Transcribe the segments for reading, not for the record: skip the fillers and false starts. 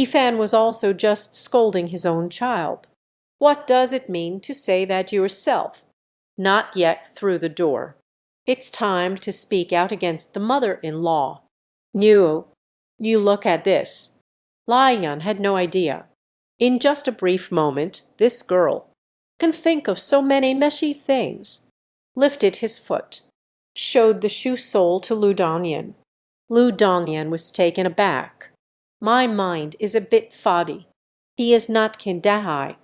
Fan was also just scolding his own child. What does it mean to say that yourself? Not yet through the door. It's time to speak out against the mother-in-law. You look at this. Lion had no idea. In just a brief moment, this girl can think of so many meshy things. Lifted his foot, showed the shoe sole to Lu Dongyan. Lu Dongyan was taken aback. My mind is a bit foggy. He is not Kindahai.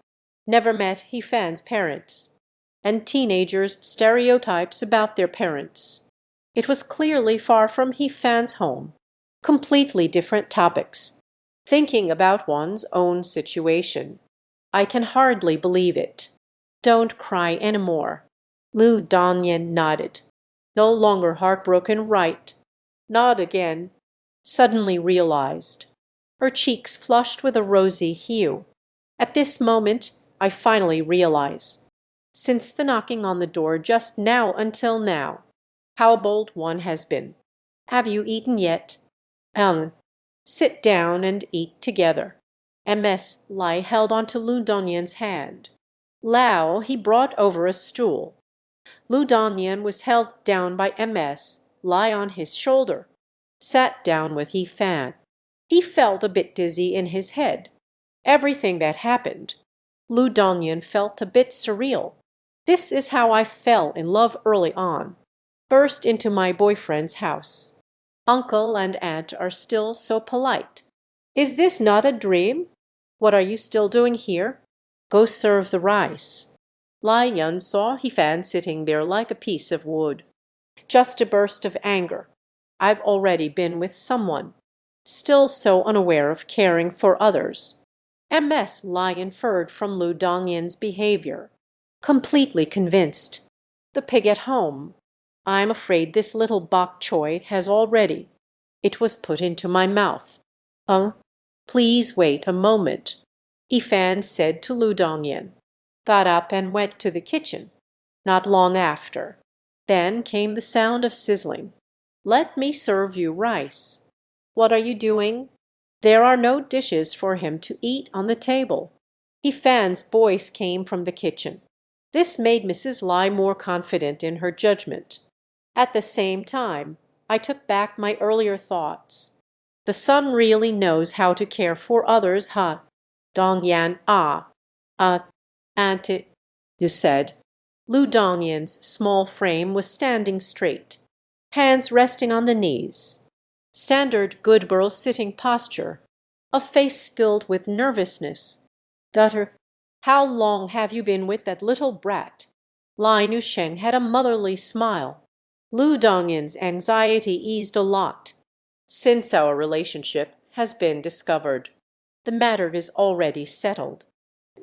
Never met Fan's parents. And teenagers' stereotypes about their parents. It was clearly far from Fan's home. Completely different topics. Thinking about one's own situation. I can hardly believe it. Don't cry anymore. Lu Dongyan nodded. No longer heartbroken, right? Nod again. Suddenly realized. Her cheeks flushed with a rosy hue. At this moment, I finally realize. Since the knocking on the door just now until now, how bold one has been. Have you eaten yet? Sit down and eat together. MS. Lai held onto Lu Dongyan's hand. Lao he brought over a stool. Lu Dongyan was held down by MS. Lai on his shoulder. Sat down with Fan. He felt a bit dizzy in his head. Everything that happened. Lu Dongyan felt a bit surreal. This is how I fell in love early on. Burst into my boyfriend's house. Uncle and aunt are still so polite. Is this not a dream? What are you still doing here? Go serve the rice. Lai Yun saw Fan sitting there like a piece of wood. Just a burst of anger. I've already been with someone. Still so unaware of caring for others. MS. Lai inferred from Lu Dongyan's behavior. Completely convinced. The pig at home. I'm afraid this little bok choy has already. It was put into my mouth. Please wait a moment. Fan said to Lu Dongyan. Got up and went to the kitchen. Not long after. Then came the sound of sizzling. Let me serve you rice. What are you doing? There are no dishes for him to eat on the table. Fan's voice came from the kitchen. This made Mrs. Lai more confident in her judgment. At the same time, I took back my earlier thoughts. The son really knows how to care for others, huh? Dongyan, auntie, you said. Lu Dongyan's small frame was standing straight, hands resting on the knees. Standard good girl sitting posture, a face filled with nervousness. Daughter, how long have you been with that little brat? Lai Nusheng had a motherly smile. Lu Dongyan's anxiety eased a lot. Since our relationship has been discovered, the matter is already settled.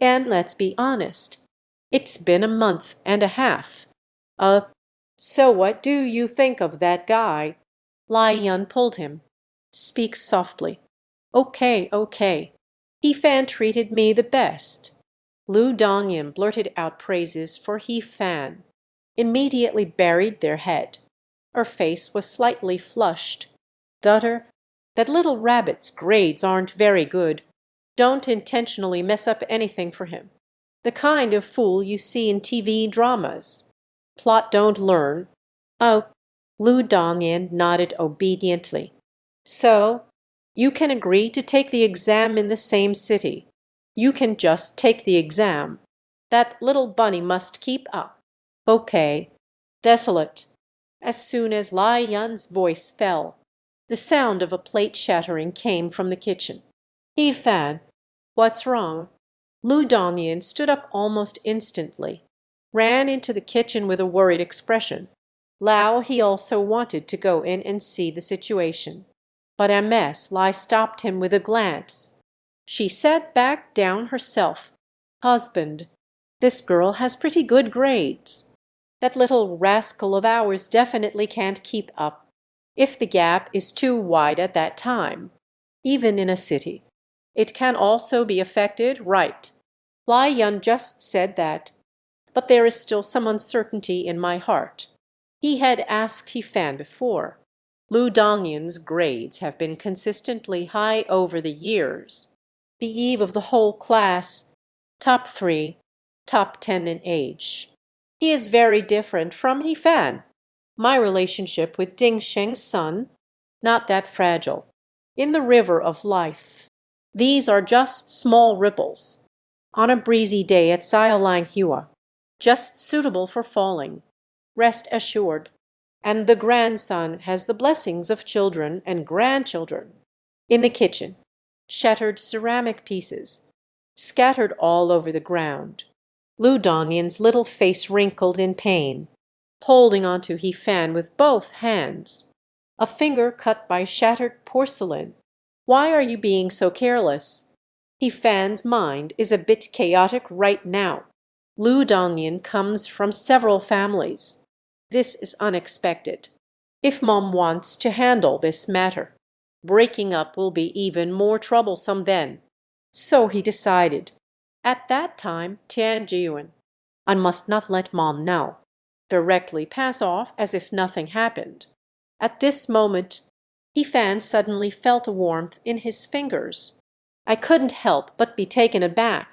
And let's be honest, it's been a month and a half. So what do you think of that guy? Lai Yun pulled him. Speak softly. Okay. Fan treated me the best. Lu Dongyan blurted out praises for Fan. Immediately buried their head. Her face was slightly flushed. Daughter, that little rabbit's grades aren't very good. Don't intentionally mess up anything for him. The kind of fool you see in TV dramas. Plot don't learn. Lu Dongyan nodded obediently. So, you can agree to take the exam in the same city. You can just take the exam. That little bunny must keep up. Okay. Desolate. As soon as Lai Yun's voice fell, the sound of a plate shattering came from the kitchen. Fan, what's wrong? Lu Dongyan stood up almost instantly, ran into the kitchen with a worried expression. Lao he also wanted to go in and see the situation. But MS. Lai stopped him with a glance. She sat back down herself. Husband, this girl has pretty good grades. That little rascal of ours definitely can't keep up. If the gap is too wide at that time, even in a city, it can also be affected, right? Lai Yun just said that. But there is still some uncertainty in my heart. He had asked Fan before. Lu Dongyan's grades have been consistently high over the years. the eve of the whole class, top 3, top 10 in age. He is very different from He Fan. My relationship with Ding Sheng's son, not that fragile. In the river of life, these are just small ripples. On a breezy day at Xiaolanghua, just suitable for falling. Rest assured. And the grandson has the blessings of children and grandchildren. In the kitchen, shattered ceramic pieces, scattered all over the ground. Lu Dongyan's little face wrinkled in pain, holding onto He Fan with both hands. A finger cut by shattered porcelain. Why are you being so careless? He Fan's mind is a bit chaotic right now. Lu Dongyan comes from several families. This is unexpected. If Mom wants to handle this matter, breaking up will be even more troublesome then. So he decided. At that time, Tianjiyuan, I must not let Mom know. Directly pass off as if nothing happened. At this moment, He Fan suddenly felt a warmth in his fingers. I couldn't help but be taken aback.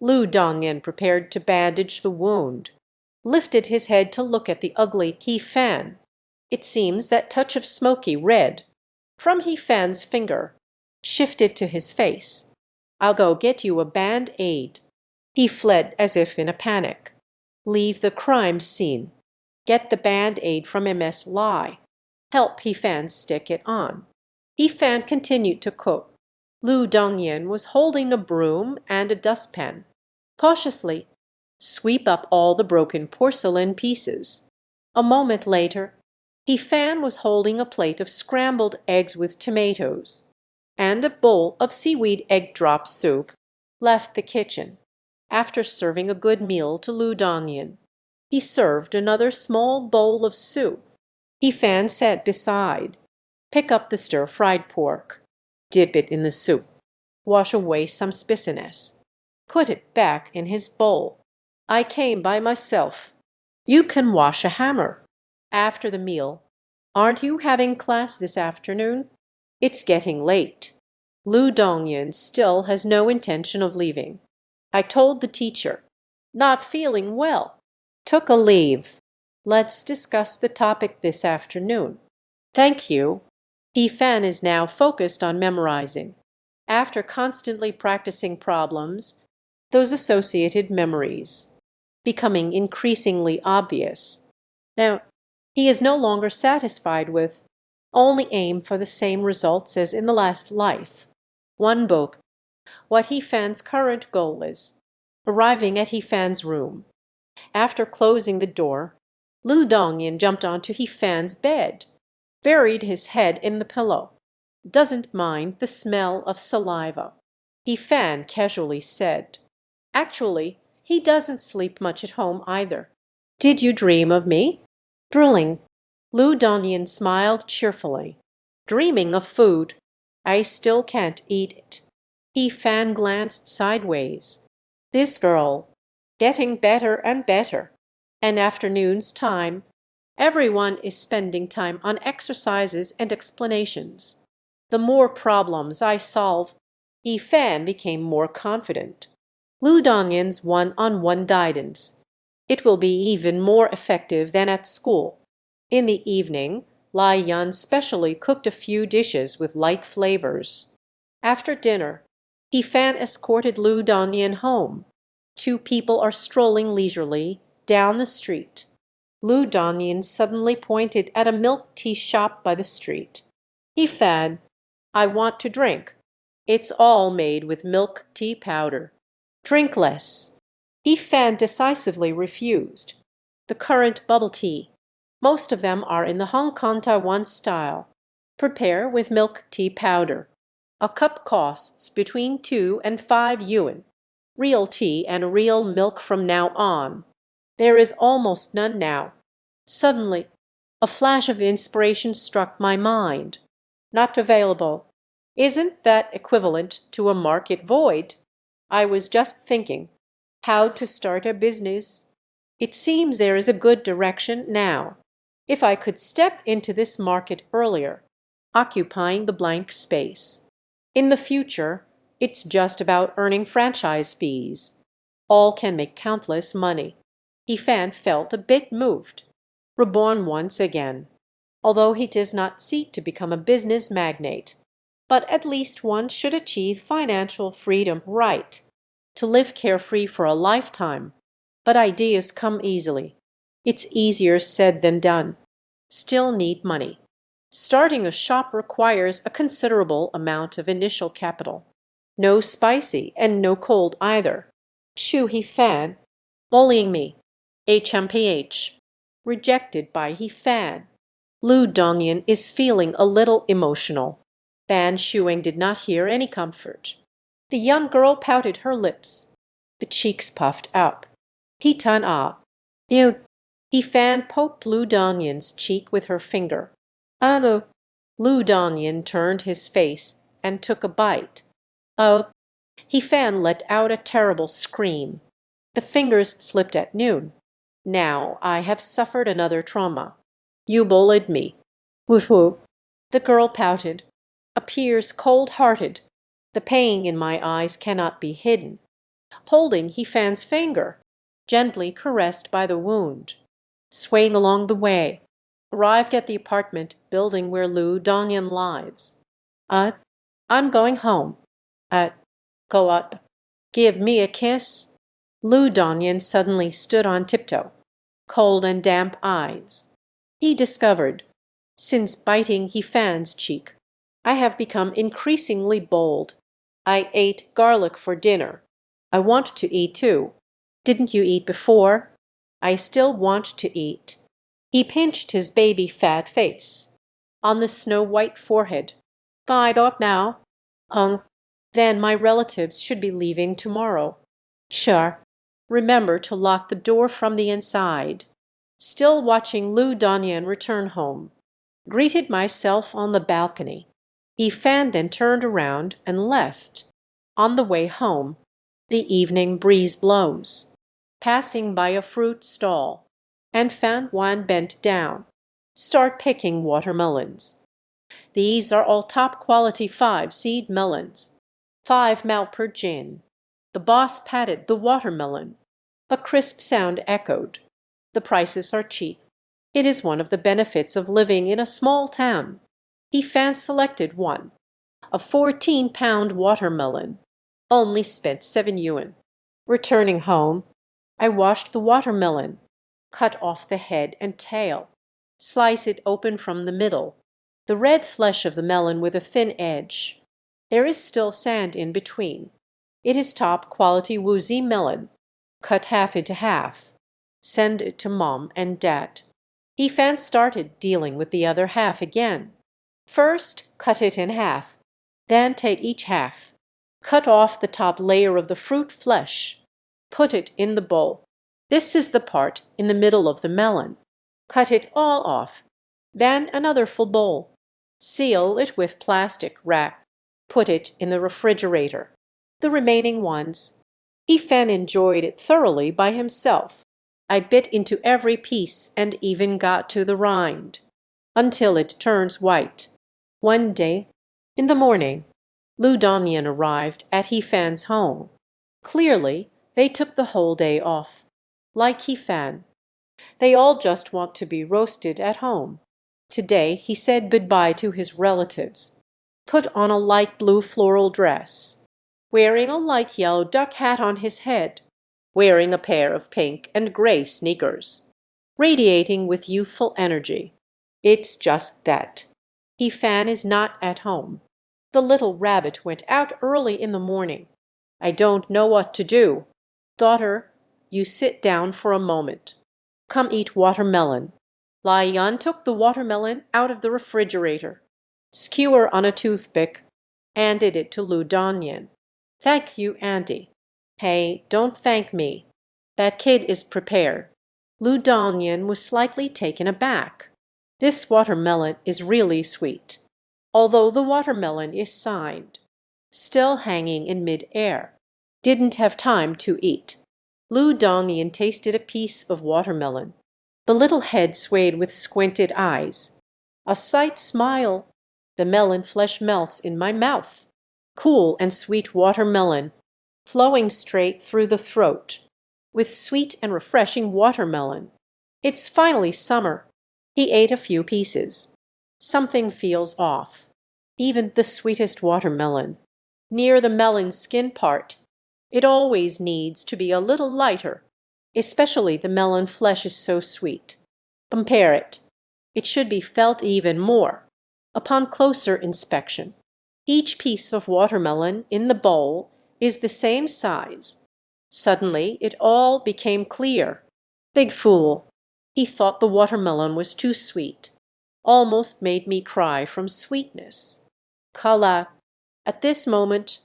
Lu Dongyan prepared to bandage the wound, lifted his head to look at the ugly He Fan. It seems that touch of smoky red from He Fan's finger shifted to his face. I'll go get you a band-aid. He fled as if in a panic. Leave the crime scene. Get the band-aid from MS Lai. Help He Fan stick it on. He Fan continued to cook. Lu Dongyan was holding a broom and a dustpan. Cautiously, sweep up all the broken porcelain pieces. A moment later, He Fan was holding a plate of scrambled eggs with tomatoes and a bowl of seaweed egg drop soup, left the kitchen. After serving a good meal to Lu Dongyan, he served another small bowl of soup. He Fan sat beside. Pick up the stir-fried pork. Dip it in the soup. Wash away some spiciness. Put it back in his bowl. I came by myself. You can wash a hammer. After the meal, aren't you having class this afternoon? It's getting late. Lu Dongyan still has no intention of leaving. I told the teacher. Not feeling well. Took a leave. Let's discuss the topic this afternoon. Thank you. He Fan is now focused on memorizing. After constantly practicing problems, those associated memories becoming increasingly obvious. Now, he is no longer satisfied with only aim for the same results as in the last life. One book. What He Fan's current goal is. Arriving at He Fan's room. After closing the door, Lu Dongyan jumped onto He Fan's bed, buried his head in the pillow. Doesn't mind the smell of saliva. He Fan casually said. Actually, he doesn't sleep much at home either. Did you dream of me? Drooling. Lu Dongyan smiled cheerfully. Dreaming of food. I still can't eat it. He Fan glanced sideways. This girl, getting better and better. An afternoon's time. Everyone is spending time on exercises and explanations. The more problems I solve, He Fan became more confident. Lu Dongyan's one-on-one guidance. It will be even more effective than at school. In the evening, Lai Yan specially cooked a few dishes with light flavors. After dinner, He Fan escorted Lu Dongyan home. Two people are strolling leisurely down the street. Lu Dongyan suddenly pointed at a milk tea shop by the street. He Fan, I want to drink. It's all made with milk tea powder. Drink less. He Fan decisively refused. The current bubble tea. Most of them are in the Hong Kong Taiwan style. Prepare with milk tea powder. A cup costs between 2 and 5 yuan. Real tea and real milk from now on. There is almost none now. Suddenly, a flash of inspiration struck my mind. Not available. Isn't that equivalent to a market void? I was just thinking how to start a business. It seems there is a good direction now. If I could step into this market earlier, occupying the blank space. In the future, It's just about earning franchise fees. All can make countless money. Ifan felt a bit moved, reborn once again, although he does not seek to become a business magnate. But at least one should achieve financial freedom, right? To live carefree for a lifetime. But ideas come easily. It's easier said than done. Still need money. Starting a shop requires a considerable amount of initial capital. No spicy and no cold either. Chu Hifan, bullying me. HMPH. Rejected by Hifan. Lu Dongyan is feeling a little emotional. Ban Shuang did not hear any comfort. The young girl pouted her lips. The cheeks puffed up. Hitan ah. You. Hifan poked Lu Dongyan's cheek with her finger. Oh. Lu Dongyan turned his face and took a bite. Oh. Hifan let out a terrible scream. The fingers slipped at noon. Now I have suffered another trauma. You bullied me. Woo-hoo. The girl pouted. Appears cold-hearted. The pain in my eyes cannot be hidden. Holding Hifan's finger, gently caressed by the wound. Swaying along the way. Arrived at the apartment building where Lu Dongyan lives. I'm going home. Go up. Give me a kiss. Lu Dongyan suddenly stood on tiptoe. Cold and damp eyes. He discovered, since biting Hifan's cheek, I have become increasingly bold. I ate garlic for dinner. I want to eat too. Didn't you eat before? I still want to eat. He pinched his baby fat face. On the snow-white forehead. Five up now. Then my relatives should be leaving tomorrow. Sure. Remember to lock the door from the inside. Still watching Lu Dongyan return home. Greeted myself on the balcony. Ifan then turned around and left. On the way home, the evening breeze blows. Passing by a fruit stall, and Fan Wan bent down. Start picking watermelons. These are all top-quality 5-seed melons. 5 mao per jin. The boss patted the watermelon. A crisp sound echoed. The prices are cheap. It is one of the benefits of living in a small town. Ifan selected one. A 14-pound watermelon. Only spent 7 yuan. Returning home, I washed the watermelon. Cut off the head and tail. Slice it open from the middle. The red flesh of the melon with a thin edge. There is still sand in between. It is top-quality Wuxi melon. Cut half into half. Send it to mom and dad. Ifan started dealing with the other half again. First, cut it in half. Then take each half. Cut off the top layer of the fruit flesh. Put it in the bowl. This is the part in the middle of the melon. Cut it all off. Then another full bowl. Seal it with plastic wrap. Put it in the refrigerator. The remaining ones. Ifan enjoyed it thoroughly by himself. I bit into every piece and even got to the rind. Until it turns white. One day, in the morning, Lu Dongyan arrived at Hifan's home. Clearly, they took the whole day off. Like Hifan. They all just want to be roasted at home. Today he said goodbye to his relatives. Put on a light blue floral dress. Wearing a light yellow duck hat on his head. Wearing a pair of pink and gray sneakers. Radiating with youthful energy. It's just that. Hifan is not at home. The little rabbit went out early in the morning. I don't know what to do. Daughter, you sit down for a moment. Come eat watermelon. Lai Yan took the watermelon out of the refrigerator. Skewer on a toothpick. Handed it to Lu Dongyan. Thank you, Auntie. Hey, don't thank me. That kid is prepared. Lu Dongyan was slightly taken aback. This watermelon is really sweet. Although the watermelon is signed. Still hanging in mid-air. Didn't have time to eat. Lu Dongyan tasted a piece of watermelon. The little head swayed with squinted eyes. A sight smile. The melon flesh melts in my mouth. Cool and sweet watermelon, flowing straight through the throat, with sweet and refreshing watermelon. It's finally summer. He ate a few pieces. Something feels off. Even the sweetest watermelon. Near the melon skin part, it always needs to be a little lighter, especially the melon flesh is so sweet. Compare it. It should be felt even more upon closer inspection. Each piece of watermelon in the bowl is the same size. Suddenly it all became clear. Big fool. He thought the watermelon was too sweet. Almost made me cry from sweetness. Kala. At this moment,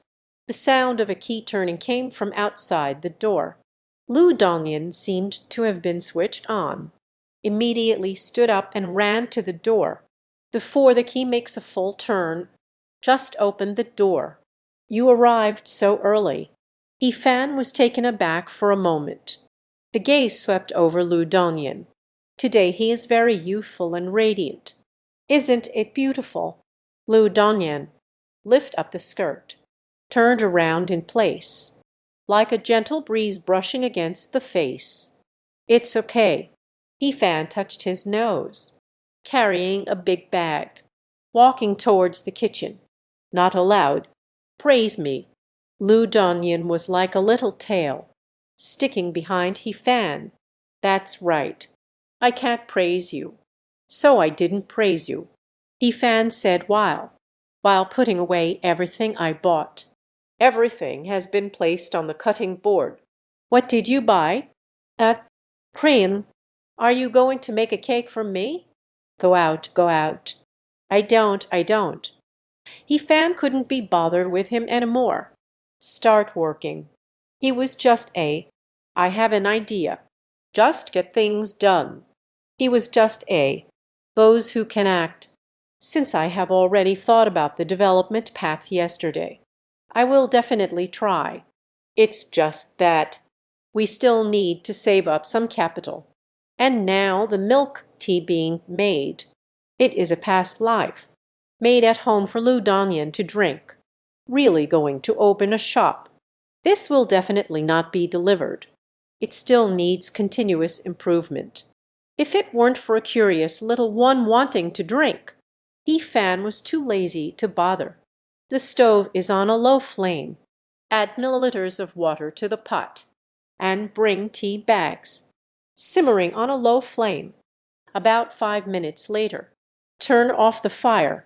the sound of a key turning came from outside the door. Lu Dongyan seemed to have been switched on. Immediately stood up and ran to the door. Before the key makes a full turn, just opened the door. You arrived so early. Ifan was taken aback for a moment. The gaze swept over Lu Dongyan. Today he is very youthful and radiant. Isn't it beautiful? Lu Dongyan, lift up the skirt. Turned around in place, like a gentle breeze brushing against the face. It's okay. Ifan touched his nose. Carrying a big bag. Walking towards the kitchen. Not allowed. Praise me. Lu Dongyan was like a little tail, sticking behind Ifan. That's right. I can't praise you. So I didn't praise you. Ifan said while putting away everything I bought. Everything has been placed on the cutting board. What did you buy? Cream. Are you going to make a cake for me? Go out, go out. I don't. Ifan couldn't be bothered with him anymore. Start working. He was just I have an idea. Just get things done. He was just those who can act. Since I have already thought about the development path yesterday, I will definitely try. It's just that we still need to save up some capital. And now the milk tea being made. It is a past life. Made at home for Lu Dongyan to drink. Really going to open a shop. This will definitely not be delivered. It still needs continuous improvement. If it weren't for a curious little one wanting to drink, Ifan was too lazy to bother. The stove is on a low flame. Add milliliters of water to the pot. And bring tea bags. Simmering on a low flame. About 5 minutes later, turn off the fire.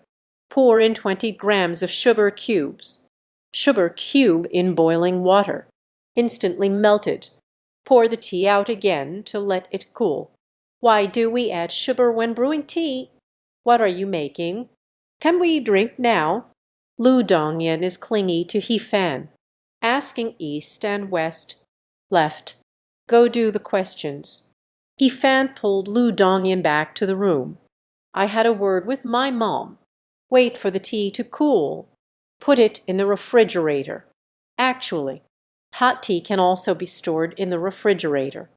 Pour in 20 grams of sugar cubes. Sugar cube in boiling water. Instantly melted. Pour the tea out again to let it cool. Why do we add sugar when brewing tea? What are you making? Can we drink now? Lu Dongyan is clingy to Ifan, asking east and west, left. Go do the questions. Ifan pulled Lu Dongyan back to the room. I had a word with my mom. Wait for the tea to cool. Put it in the refrigerator. Actually, hot tea can also be stored in the refrigerator,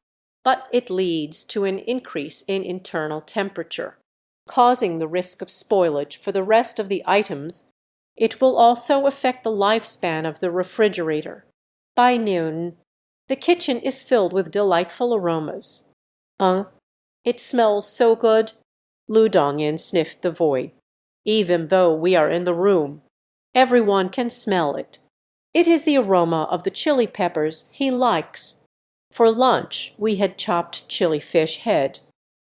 but it leads to an increase in internal temperature, causing the risk of spoilage for the rest of the items. It will also affect the lifespan of the refrigerator. By noon, the kitchen is filled with delightful aromas. It smells so good. Lu Dongyan sniffed the void. Even though we are in the room, everyone can smell it. It is the aroma of the chili peppers he likes. For lunch, we had chopped chili fish head.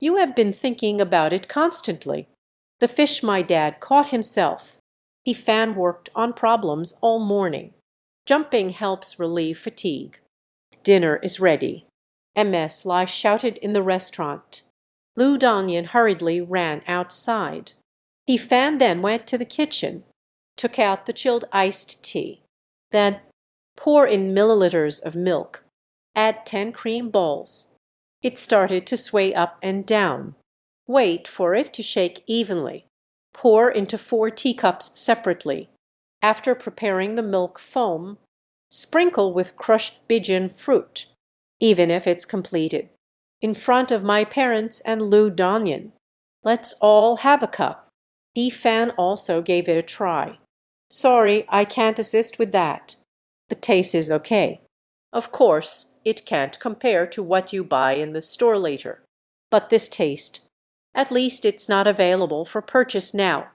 You have been thinking about it constantly. The fish my dad caught himself. He fan worked on problems all morning. Jumping helps relieve fatigue. Dinner is ready. MS Lai shouted in the restaurant. Lu Dongyan hurriedly ran outside. Ifan then went to the kitchen, took out the chilled iced tea. Then pour in milliliters of milk. Add 10 cream balls. It started to sway up and down. Wait for it to shake evenly. Pour into 4 teacups separately. After preparing the milk foam, sprinkle with crushed Bijan fruit, even if it's completed. In front of my parents and Lu Dongyan. Let's all have a cup. Ifan also gave it a try. Sorry, I can't assist with that. The taste is okay. Of course, it can't compare to what you buy in the store later. But this taste, at least it's not available for purchase now.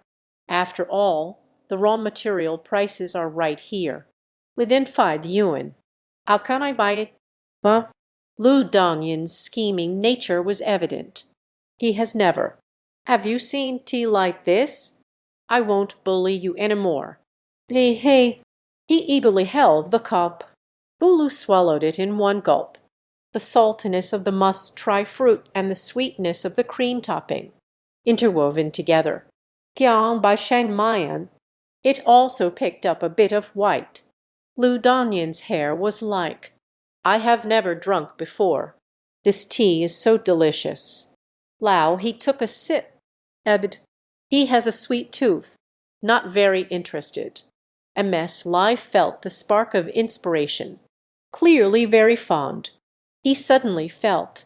After all, the raw material prices are right here, within 5 yuan. How can I buy it? Well, Lu Dongyan's scheming nature was evident. He has never. Have you seen tea like this? I won't bully you any more. He eagerly held the cup. Bulu swallowed it in one gulp. The saltiness of the must-try fruit and the sweetness of the cream topping, interwoven together. Jiang by Shang Mayan. It also picked up a bit of white. Lu Dongyan's hair was like, I have never drunk before. This tea is so delicious. Lao, he took a sip. Ebbed. He has a sweet tooth. Not very interested. MS Lai felt the spark of inspiration. Clearly very fond. He suddenly felt,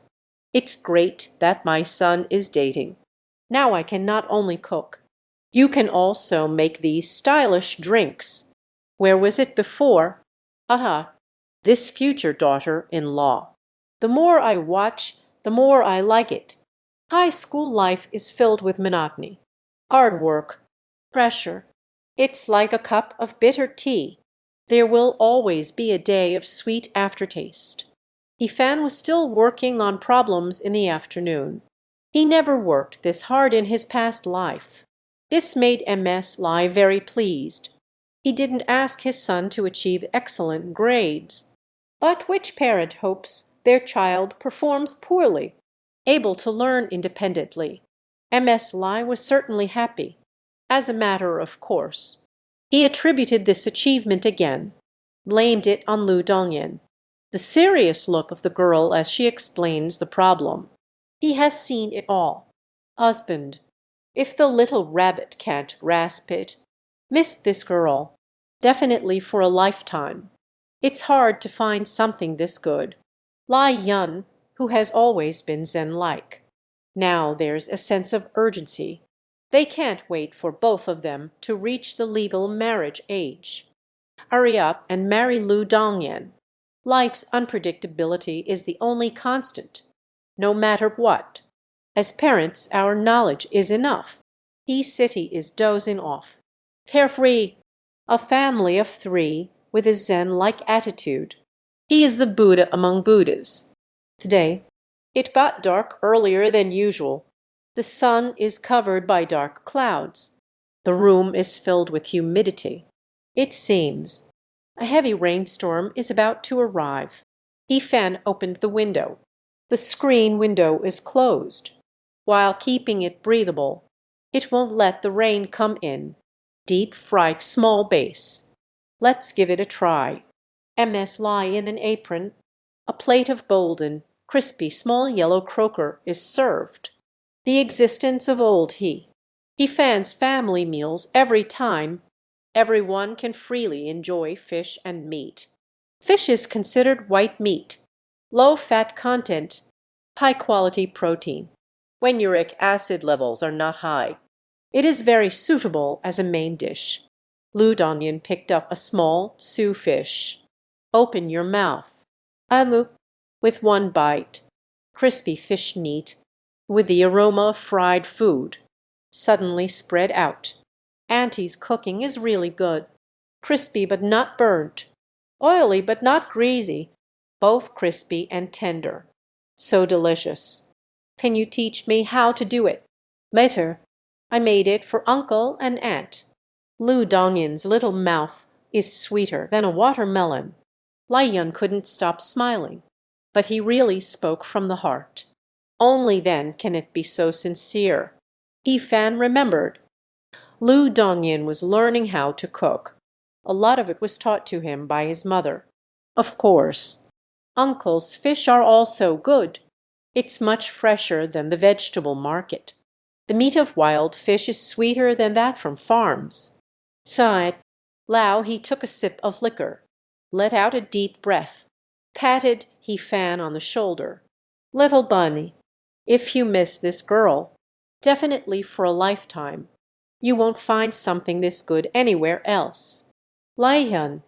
it's great that my son is dating. Now I can not only cook. You can also make these stylish drinks. Where was it before? Aha, this future daughter-in-law. The more I watch, the more I like it. High school life is filled with monotony, hard work, pressure. It's like a cup of bitter tea. There will always be a day of sweet aftertaste. Yifan was still working on problems in the afternoon. He never worked this hard in his past life. This made MS Lai very pleased. He didn't ask his son to achieve excellent grades. But which parent hopes their child performs poorly, able to learn independently? MS Lai was certainly happy. As a matter of course, he attributed this achievement again, blamed it on Lu Dongyan. The serious look of the girl as she explains the problem. He has seen it all. Husband, if the little rabbit can't grasp it, miss this girl. Definitely for a lifetime. It's hard to find something this good. Lai Yun, who has always been Zen-like. Now there's a sense of urgency. They can't wait for both of them to reach the legal marriage age. Hurry up and marry Lu Dongyan. Life's unpredictability is the only constant, no matter what. As parents, our knowledge is enough. City is dozing off. Carefree. A family of 3 with a Zen-like attitude. He is the Buddha among Buddhas. Today, it got dark earlier than usual. The sun is covered by dark clouds. The room is filled with humidity. It seems a heavy rainstorm is about to arrive. Yifan opened the window. The screen window is closed. While keeping it breathable, it won't let the rain come in. Deep-fried small base. Let's give it a try. MS Lai in an apron. A plate of golden, crispy small yellow croaker is served. The existence of old He fans family meals every time. Everyone can freely enjoy fish and meat. Fish is considered white meat. Low fat content, high quality protein. When uric acid levels are not high. It is very suitable as a main dish. Lu Dongyan picked up a small Sioux fish. Open your mouth. Amu, with one bite. Crispy fish meat, with the aroma of fried food, suddenly spread out. Auntie's cooking is really good. Crispy but not burnt. Oily but not greasy. Both crispy and tender. So delicious. Can you teach me how to do it? Later. I made it for uncle and aunt. Lu Dongyan's little mouth is sweeter than a watermelon. Lai Yun couldn't stop smiling, but he really spoke from the heart. Only then can it be so sincere. Yifan remembered. Lu Dongyan was learning how to cook. A lot of it was taught to him by his mother. Of course. Uncle's fish are also good. It's much fresher than the vegetable market. The meat of wild fish is sweeter than that from farms. Sighed. Lao he took a sip of liquor, let out a deep breath, patted Yifan on the shoulder. Little bunny, if you miss this girl, definitely for a lifetime, You won't find something this good anywhere else. Laihyun.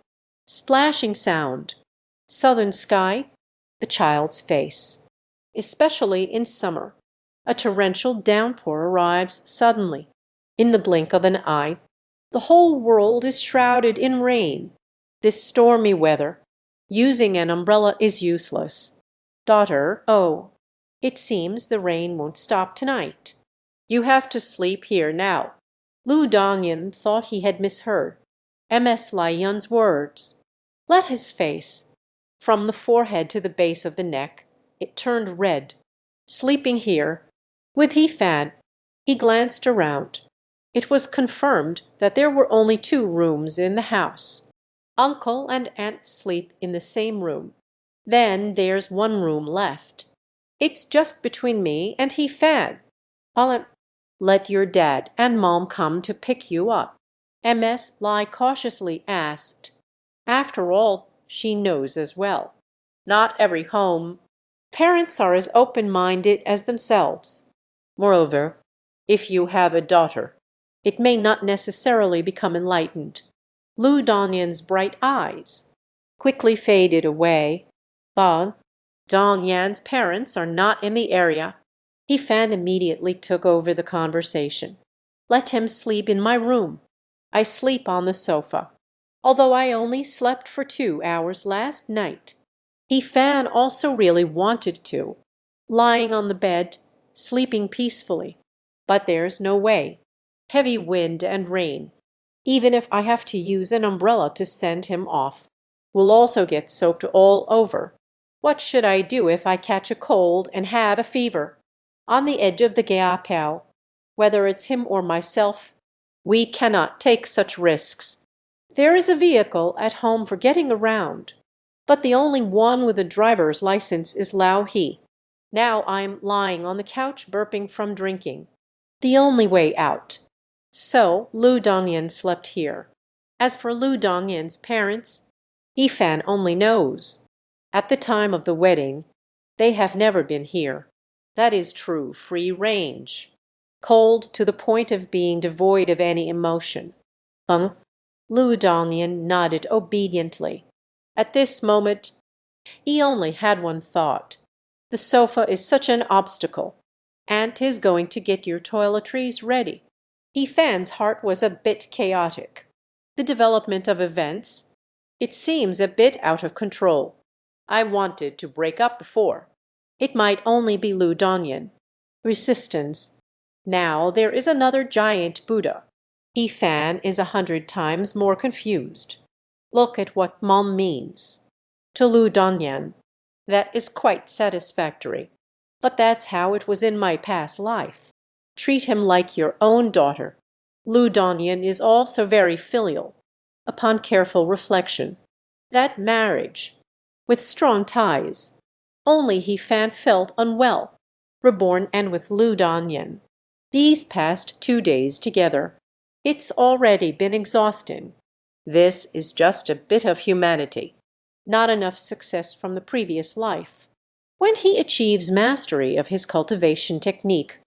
Splashing sound. Southern sky. The child's face. Especially in summer. A torrential downpour arrives suddenly. In the blink of an eye. The whole world is shrouded in rain. This stormy weather. Using an umbrella is useless. Daughter, oh, it seems the rain won't stop tonight. You have to sleep here now. Lu Dongyan thought he had misheard MS Laihyun's words. Let his face. From the forehead to the base of the neck, it turned red. Sleeping here. With He-fan. He glanced around. It was confirmed that there were only 2 rooms in the house. Uncle and aunt sleep in the same room. Then there's 1 room left. It's just between me and He-fan. I'll let your dad and mom come to pick you up. MS Lai cautiously asked. After all, she knows as well. Not every home. Parents are as open-minded as themselves. Moreover, if you have a daughter, it may not necessarily become enlightened. Lu Dongyan's bright eyes quickly faded away. But Dongyan's parents are not in the area. He-fan immediately took over the conversation. Let him sleep in my room. I sleep on the sofa, although I only slept for 2 hours last night. He-fan also really wanted to, lying on the bed, sleeping peacefully. But there's no way. Heavy wind and rain. Even if I have to use an umbrella to send him off, we'll also get soaked all over. What should I do if I catch a cold and have a fever? On the edge of the Gaokao, whether it's him or myself, we cannot take such risks. There is a vehicle at home for getting around, but the only one with a driver's license is Lao He. Now I'm lying on the couch burping from drinking. The only way out. So Lu Dongyan slept here. As for Lu Dongyan's parents, He-fan only knows. At the time of the wedding, they have never been here. That is true free range. Cold to the point of being devoid of any emotion. Lu Dongyan nodded obediently. At this moment, he only had one thought. The sofa is such an obstacle. Aunt is going to get your toiletries ready. He-fan's heart was a bit chaotic. The development of events, it seems a bit out of control. I wanted to break up before. It might only be Lu Dongyan. Resistance. Now there is another giant Buddha. He-fan is 100 times more confused. Look at what mom means. To Lu Dongyan, that is quite satisfactory. But that's how it was in my past life. Treat him like your own daughter. Lu Dongyan is also very filial. Upon careful reflection, that marriage, with strong ties, only He-fan felt unwell, reborn and with Lu Dongyan. These past 2 days together, it's already been exhausting. This is just a bit of humanity, not enough success from the previous life. When he achieves mastery of his cultivation technique,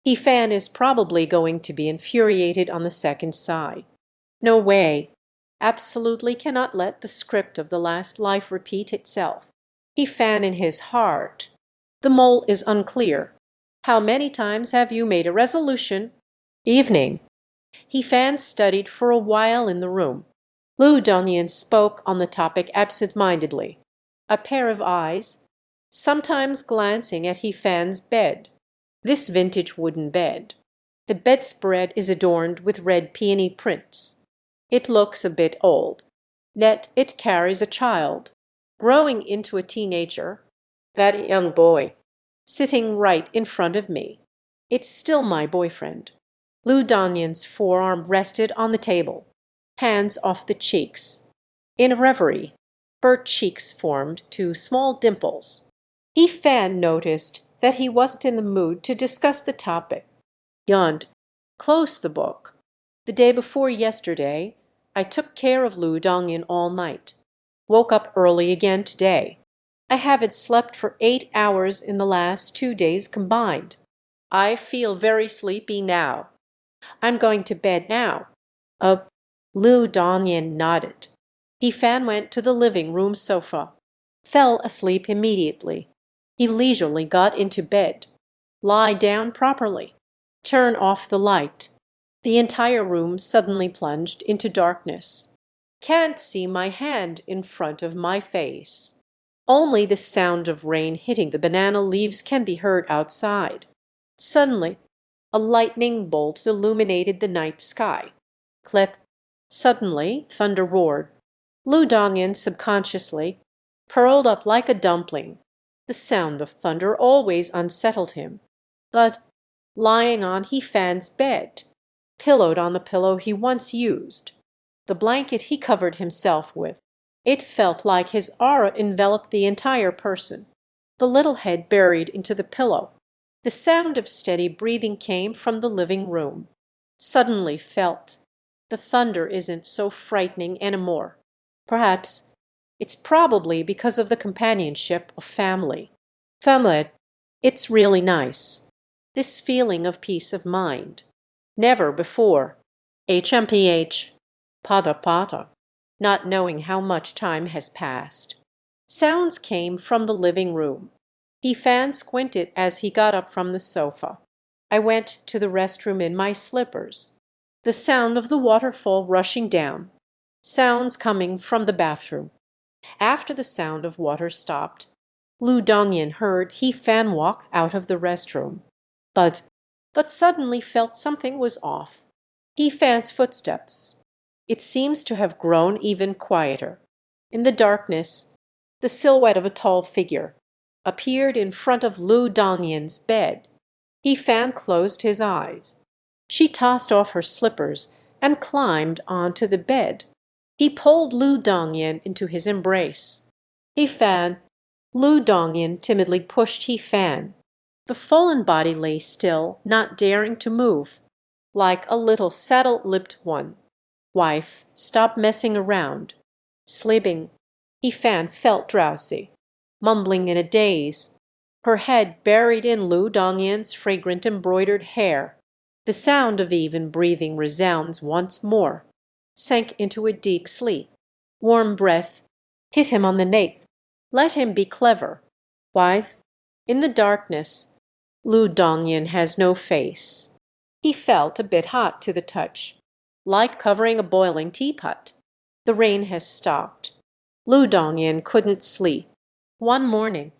He-fan is probably going to be infuriated on the second side. No way. Absolutely cannot let the script of the last life repeat itself. He-fan in his heart. The mole is unclear. How many times have you made a resolution? Evening. He-fan studied for a while in the room. Lu Dongyan spoke on the topic absent-mindedly. A pair of eyes, sometimes glancing at He-fan's bed. This vintage wooden bed. The bedspread is adorned with red peony prints. It looks a bit old, yet it carries a child, growing into a teenager, that young boy, sitting right in front of me. It's still my boyfriend. Lu Dongyan's forearm rested on the table, hands off the cheeks. In a reverie, her cheeks formed 2 small dimples. He-fan noticed that he wasn't in the mood to discuss the topic. Yawned. Closed the book. The day before yesterday, I took care of Lu Dongyan all night. Woke up early again today. I haven't slept for 8 hours in the last 2 days combined. I feel very sleepy now. I'm going to bed now. Uh, Lu Dongyan nodded. He fan went to the living room sofa, fell asleep immediately. He leisurely got into bed. Lie down properly. Turn off the light. The entire room suddenly plunged into darkness. Can't see my hand in front of my face. Only the sound of rain hitting the banana leaves can be heard outside. Suddenly, a lightning bolt illuminated the night sky. Click. Suddenly, thunder roared. Lu Dongyan subconsciously curled up like a dumpling. The sound of thunder always unsettled him. But, lying on He Fan's bed, pillowed on the pillow he once used, the blanket he covered himself with, it felt like his aura enveloped the entire person, the little head buried into the pillow. The sound of steady breathing came from the living room. Suddenly felt, the thunder isn't so frightening anymore. Perhaps it's probably because of the companionship of family. Family, it's really nice. This feeling of peace of mind. Never before. HMPH. Pada pada. Not knowing how much time has passed. Sounds came from the living room. He fan squinted as he got up from the sofa. I went to the restroom in my slippers. The sound of the waterfall rushing down. Sounds coming from the bathroom. After the sound of water stopped, Lu Dongyan heard He Fan walk out of the restroom. But suddenly felt something was off. He Fan's footsteps. It seems to have grown even quieter. In the darkness, the silhouette of a tall figure appeared in front of Lu Dongyan's bed. He Fan closed his eyes. She tossed off her slippers and climbed onto the bed. He pulled Lu Dongyan into his embrace. He Fan. Lu Dongyan timidly pushed He Fan. The fallen body lay still, not daring to move, like a little saddle-lipped one. Wife, stop messing around. Sleeping. He Fan felt drowsy, mumbling in a daze, her head buried in Lu Dongyan's fragrant embroidered hair. The sound of even breathing resounds once more. Sank into a deep sleep. Warm breath hit him on the nape. Let him be clever. Wife. In the darkness, Lu Dongyan has no face. He felt a bit hot to the touch, like covering a boiling teapot. The rain has stopped. Lu Dongyan couldn't sleep. One morning,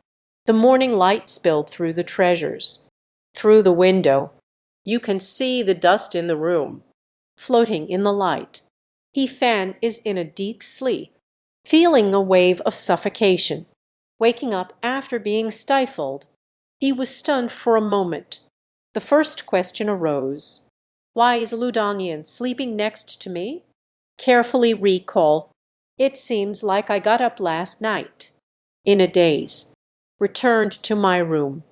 the morning light spilled through the treasures. Through the window, you can see the dust in the room, floating in the light. He Fan is in a deep sleep, feeling a wave of suffocation. Waking up after being stifled, he was stunned for a moment. The first question arose. Why is Lu Dongyan sleeping next to me? Carefully recall. It seems like I got up last night. In a daze. Returned to my room.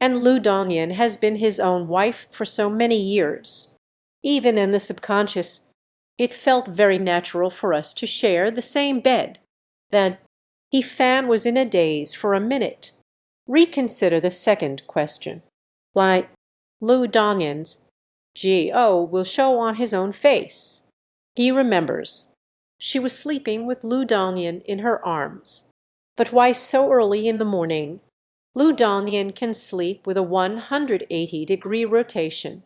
And Lu Dongyan has been his own wife for so many years. Even in the subconscious, it felt very natural for us to share the same bed. Then, He Fan was in a daze for a minute. Reconsider the second question. Why, Lu Dongyan's G.O. will show on his own face. He remembers. She was sleeping with Lu Dongyan in her arms. But why so early in the morning? Lu Dongyan can sleep with a 180-degree rotation.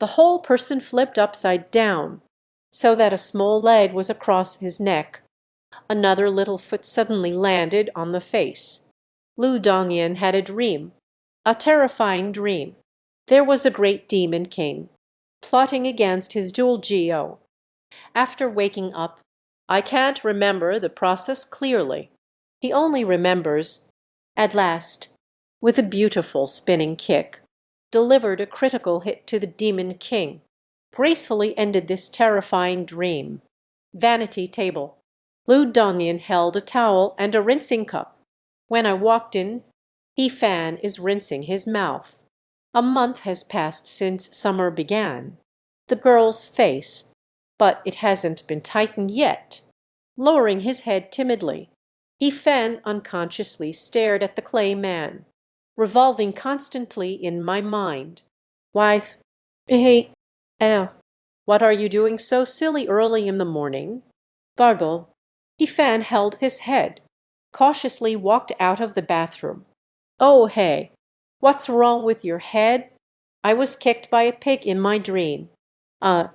The whole person flipped upside down, so that a small leg was across his neck. Another little foot suddenly landed on the face. Lu Dongyan had a dream, a terrifying dream. There was a great demon king, plotting against his dual Geo. After waking up, I can't remember the process clearly. He only remembers, at last, with a beautiful spinning kick, delivered a critical hit to the demon king, gracefully ended this terrifying dream. Vanity table. Lu Dongyan held a towel and a rinsing cup. When I walked in, He Fan is rinsing his mouth. A month has passed since summer began. The girl's face, but it hasn't been tightened yet. Lowering his head timidly, He Fan unconsciously stared at the clay man, revolving constantly in my mind. Why, he, What are you doing so silly early in the morning? Gargle. Ifan held his head, cautiously walked out of the bathroom. Oh, hey, what's wrong with your head? I was kicked by a pig in my dream. Uh,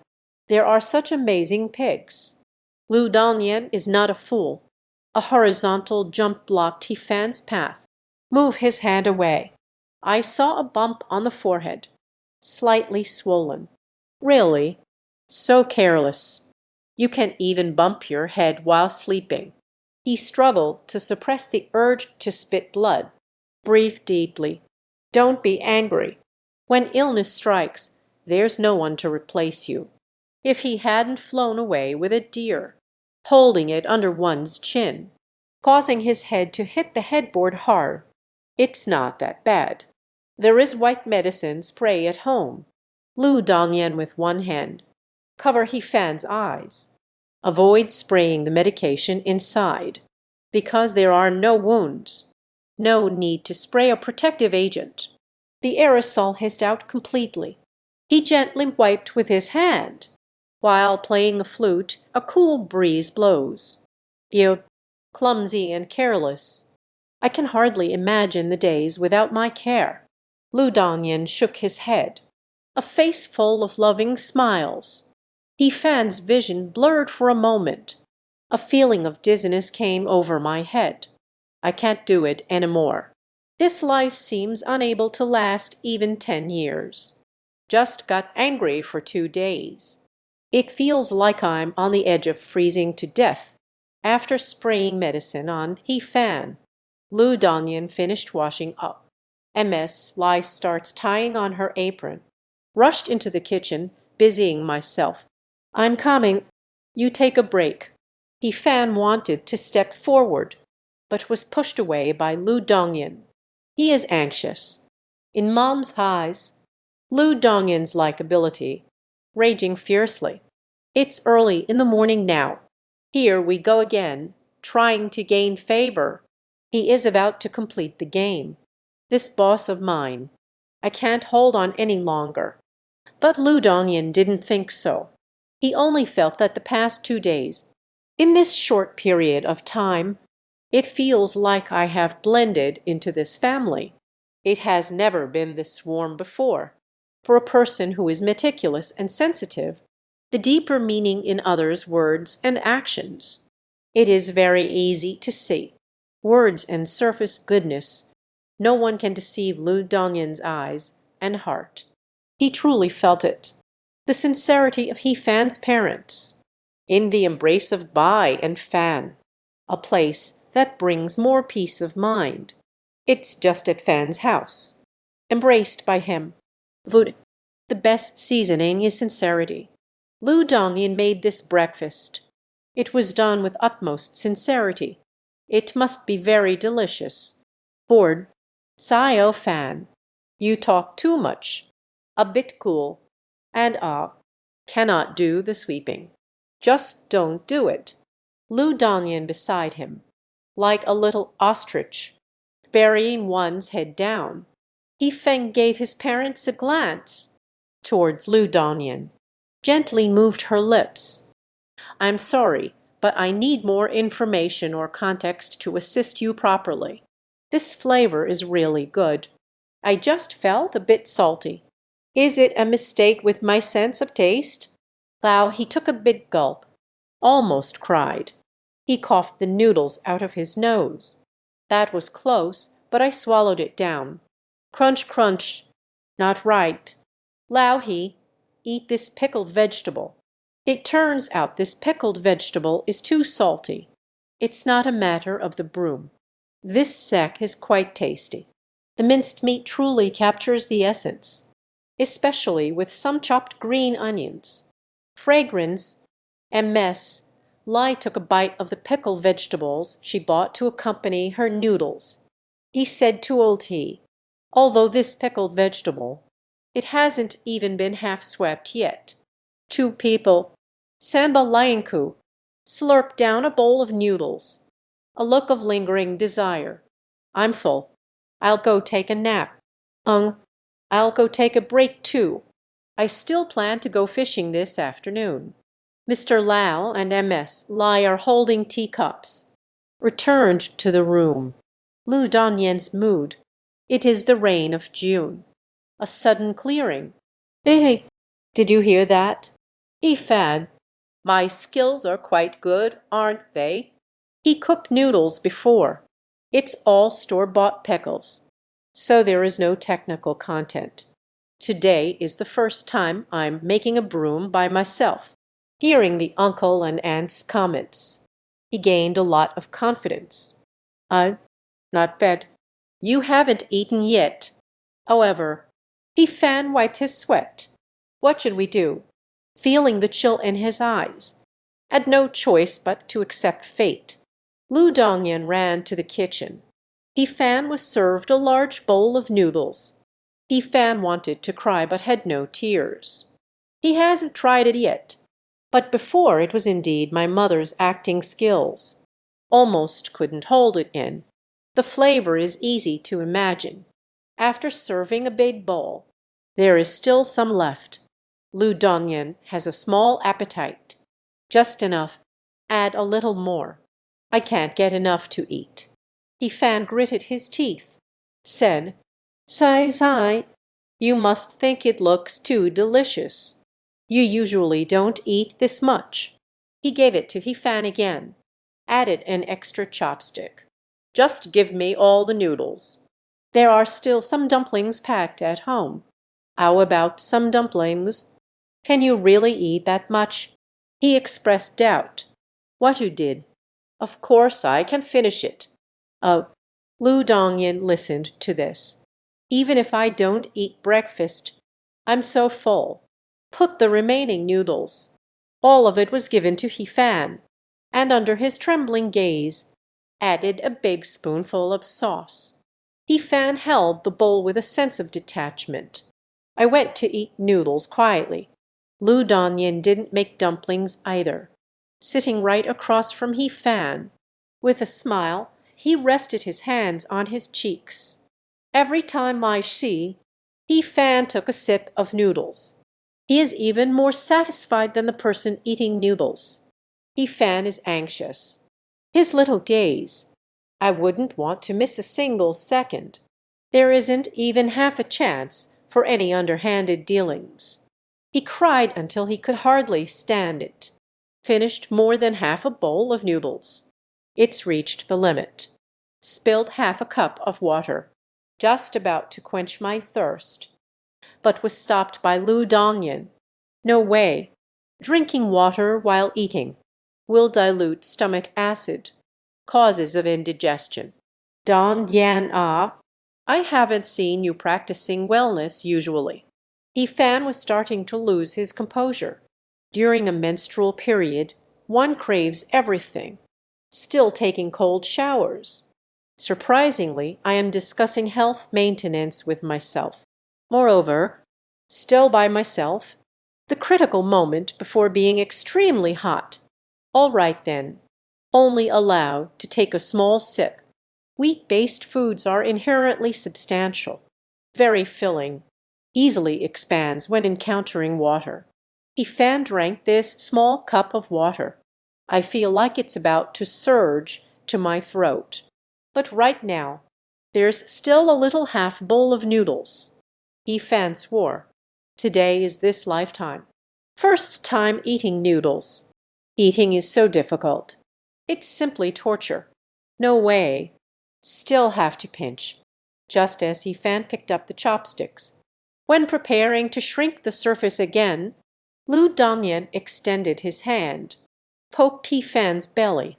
there are such amazing pigs. Lu Dongyan is not a fool. A horizontal jump blocked Tifan's path. Move his hand away. I saw a bump on the forehead, slightly swollen. Really? So careless. You can even bump your head while sleeping. He struggled to suppress the urge to spit blood. Breathe deeply. Don't be angry. When illness strikes, there's no one to replace you. If he hadn't flown away with a deer, holding it under one's chin, causing his head to hit the headboard hard, it's not that bad. There is white medicine spray at home. Lu Dongyan with one hand. Cover Hifan's eyes. Avoid spraying the medication inside, because there are no wounds. No need to spray a protective agent. The aerosol hissed out completely. He gently wiped with his hand. While playing the flute, a cool breeze blows. You, clumsy and careless. I can hardly imagine the days without my care. Lu Dongyan shook his head. A face full of loving smiles. Hifan's vision blurred for a moment. A feeling of dizziness came over my head. I can't do it anymore. This life seems unable to last even 10 years. Just got angry for 2 days. It feels like I'm on the edge of freezing to death after spraying medicine on Hifan. Lu Dongyan finished washing up. MS Lai starts tying on her apron. Rushed into the kitchen, busying myself. I'm coming. You take a break. Hifan wanted to step forward, but was pushed away by Lu Dongyan. He is anxious. In Mom's eyes, Lu Dongyan's likability, raging fiercely. It's early in the morning now. Here we go again, trying to gain favor. He is about to complete the game. This boss of mine. I can't hold on any longer. But Lu Dongyan didn't think so. He only felt that the past 2 days, in this short period of time, it feels like I have blended into this family. It has never been this warm before. For a person who is meticulous and sensitive, the deeper meaning in others' words and actions. It is very easy to see. Words and surface goodness. No one can deceive Lu Dongyan's eyes and heart. He truly felt it. The sincerity of Hifan's parents. In the embrace of Bai and Fan. A place that brings more peace of mind. It's just at Fan's house. Embraced by him. The best seasoning is sincerity. Lu Dongyan made this breakfast. It was done with utmost sincerity. It must be very delicious. Bored. Sayo Fan. You talk too much. A bit cool. And cannot do the sweeping. Just don't do it. Lu Dongyan beside him, like a little ostrich, burying one's head down. Yifeng gave his parents a glance towards Lu Dongyan, gently moved her lips. I'm sorry, but I need more information or context to assist you properly. This flavor is really good. I just felt a bit salty. Is it a mistake with my sense of taste? Lao, he took a big gulp, almost cried. He coughed the noodles out of his nose. That was close, but I swallowed it down. Crunch, crunch. Not right. Lao, he, eat this pickled vegetable. It turns out this pickled vegetable is too salty. It's not a matter of the broom. This sek is quite tasty. The minced meat truly captures the essence, especially with some chopped green onions. Fragrance. MS. Lai took a bite of the pickled vegetables she bought to accompany her noodles. He said to old he, although this pickled vegetable, it hasn't even been half swept yet. 2 people, Samba Lianku, slurped down a bowl of noodles. A look of lingering desire. I'm full. I'll go take a nap. I'll go take a break too. I still plan to go fishing this afternoon. Mr. Lau and MS. Lai are holding teacups. Returned to the room. Lu Dongyan's mood. It is the rain of June. A sudden clearing. Eh, did you hear that? Ifan, my skills are quite good, aren't they? He cooked noodles before. It's all store-bought pickles, so there is no technical content. Today is the first time I'm making a broom by myself. Hearing the uncle and aunt's comments, he gained a lot of confidence. Not bad. You haven't eaten yet. However, Fan wiped his sweat. What should we do? Feeling the chill in his eyes, had no choice but to accept fate. Lu Dongyan ran to the kitchen. Fan was served a large bowl of noodles. Fan wanted to cry but had no tears. He hasn't tried it yet, but before it was indeed my mother's acting skills. Almost couldn't hold it in. The flavor is easy to imagine. After serving a big bowl, there is still some left. Lu Dongyan has a small appetite. Just enough. Add a little more. I can't get enough to eat. Fan gritted his teeth. Said, Sai, you must think it looks too delicious. You usually don't eat this much. He gave it to Fan again. Added an extra chopstick. Just give me all the noodles. There are still some dumplings packed at home. How about some dumplings? Can you really eat that much? He expressed doubt. What you did? Of course I can finish it. Lu Dongyan listened to this. Even if I don't eat breakfast, I'm so full. Put the remaining noodles. All of it was given to Fan, and under his trembling gaze, added a big spoonful of sauce. Fan held the bowl with a sense of detachment. I went to eat noodles quietly. Lu Dongyan didn't make dumplings either. Sitting right across from Fan, with a smile, he rested his hands on his cheeks. Every time I see, Fan took a sip of noodles. He is even more satisfied than the person eating noodles. Fan is anxious. His little gaze. I wouldn't want to miss a single second. There isn't even half a chance for any underhanded dealings. He cried until he could hardly stand it. Finished more than half a bowl of noodles. It's reached the limit. Spilled half a cup of water. Just about to quench my thirst. But was stopped by Lu Dongyan. No way. Drinking water while eating will dilute stomach acid. Causes of indigestion. Dongyan I haven't seen you practicing wellness usually. Fan was starting to lose his composure. During a menstrual period, one craves everything. Still taking cold showers. Surprisingly, I am discussing health maintenance with myself. Moreover, still by myself, the critical moment before being extremely hot. All right then, only allowed to take a small sip. Wheat-based foods are inherently substantial, very filling, easily expands when encountering water. Fan drank this small cup of water. I feel like it's about to surge to my throat. But right now, there's still a little half bowl of noodles. Fan swore. Today is this lifetime. First time eating noodles. Eating is so difficult. It's simply torture. No way. Still have to pinch. Just as Fan picked up the chopsticks. When preparing to shrink the surface again, Lu Dongyan extended his hand, poked Fan's belly,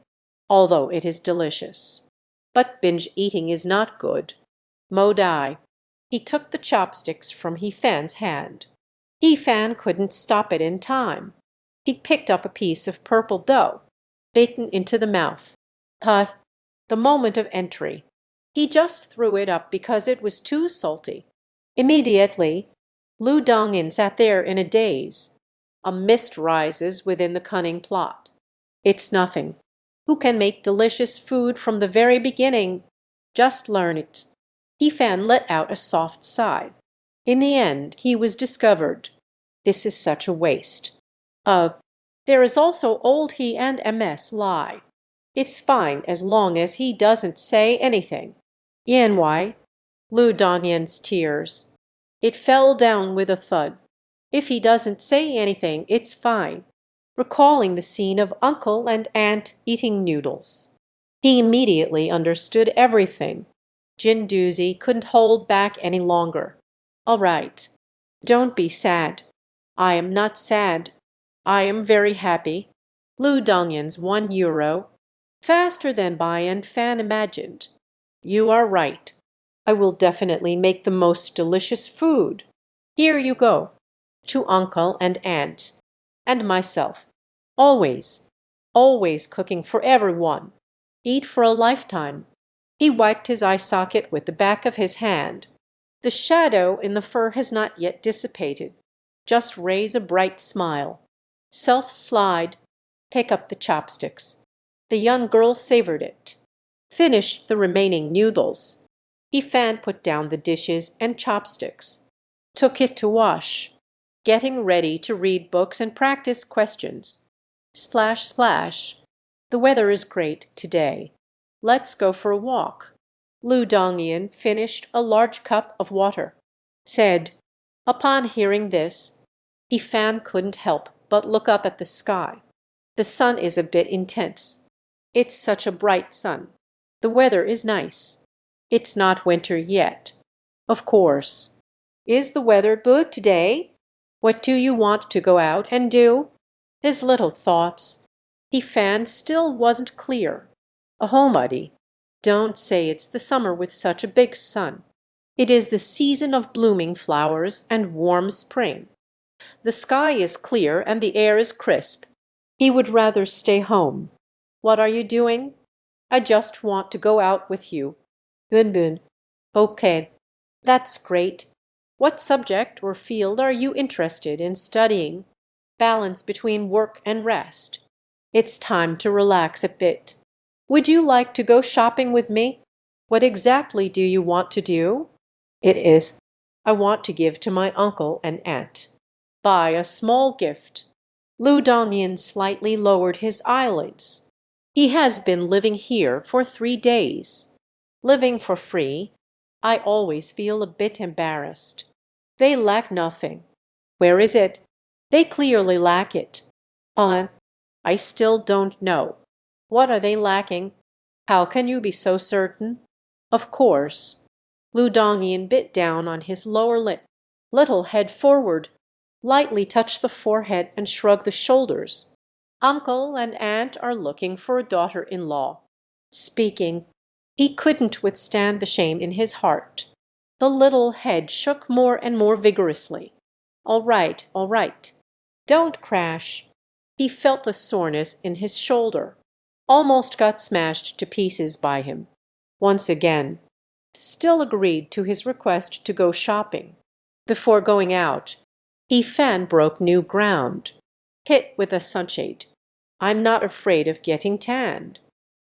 although it is delicious. But binge eating is not good. Mo Dai. He took the chopsticks from Fan's hand. Fan couldn't stop it in time. He picked up a piece of purple dough, bitten into the mouth. Puff. The moment of entry. He just threw it up because it was too salty. Immediately, Lu Dongyan sat there in a daze. A mist rises within the cunning plot. It's nothing. Who can make delicious food from the very beginning? Just learn it. Fan let out a soft sigh. In the end, he was discovered. This is such a waste. There is also old he and MS lie. It's fine as long as he doesn't say anything. Yen why? Lu Dongyan's tears. It fell down with a thud. If he doesn't say anything, it's fine. Recalling the scene of uncle and aunt eating noodles. He immediately understood everything. Jinduzi couldn't hold back any longer. All right. Don't be sad. I am not sad. I am very happy. Lu Dongyan's €1. Faster than Bai and Fan imagined. You are right. I will definitely make the most delicious food. Here you go. To uncle and aunt. And myself. Always. Always cooking for everyone. Eat for a lifetime. He wiped his eye socket with the back of his hand. The shadow in the fur has not yet dissipated. Just raise a bright smile. Self-slide. Pick up the chopsticks. The young girl savored it. Finished the remaining noodles. Ifan put down the dishes and chopsticks. Took it to wash. Getting ready to read books and practice questions. Splash, splash. The weather is great today. Let's go for a walk. Lu Dongyan finished a large cup of water. Said, upon hearing this, Ifan couldn't help but look up at the sky. The sun is a bit intense. It's such a bright sun. The weather is nice. It's not winter yet. Of course. Is the weather good today? What do you want to go out and do? His little thoughts. Ifan still wasn't clear. Ahomadi. Don't say it's the summer with such a big sun. It is the season of blooming flowers and warm spring. The sky is clear and the air is crisp. He would rather stay home. What are you doing? I just want to go out with you. Bunbun. Okay. That's great. What subject or field are you interested in studying? Balance between work and rest. It's time to relax a bit. Would you like to go shopping with me? What exactly do you want to do? It is. I want to give to my uncle and aunt. Buy a small gift. Lu Dongyan slightly lowered his eyelids. He has been living here for 3 days. Living for free. I always feel a bit embarrassed. They lack nothing. Where is it? They clearly lack it. I still don't know. What are they lacking? How can you be so certain? Of course. Lu Dongyan bit down on his lower lip, little head forward, lightly touched the forehead and shrugged the shoulders. Uncle and aunt are looking for a daughter-in-law. Speaking, he couldn't withstand the shame in his heart. The little head shook more and more vigorously. All right, all right. Don't crash. He felt the soreness in his shoulder. Almost got smashed to pieces by him. Once again. Still agreed to his request to go shopping. Before going out, Ifan broke new ground. Hit with a sunshade. I'm not afraid of getting tanned.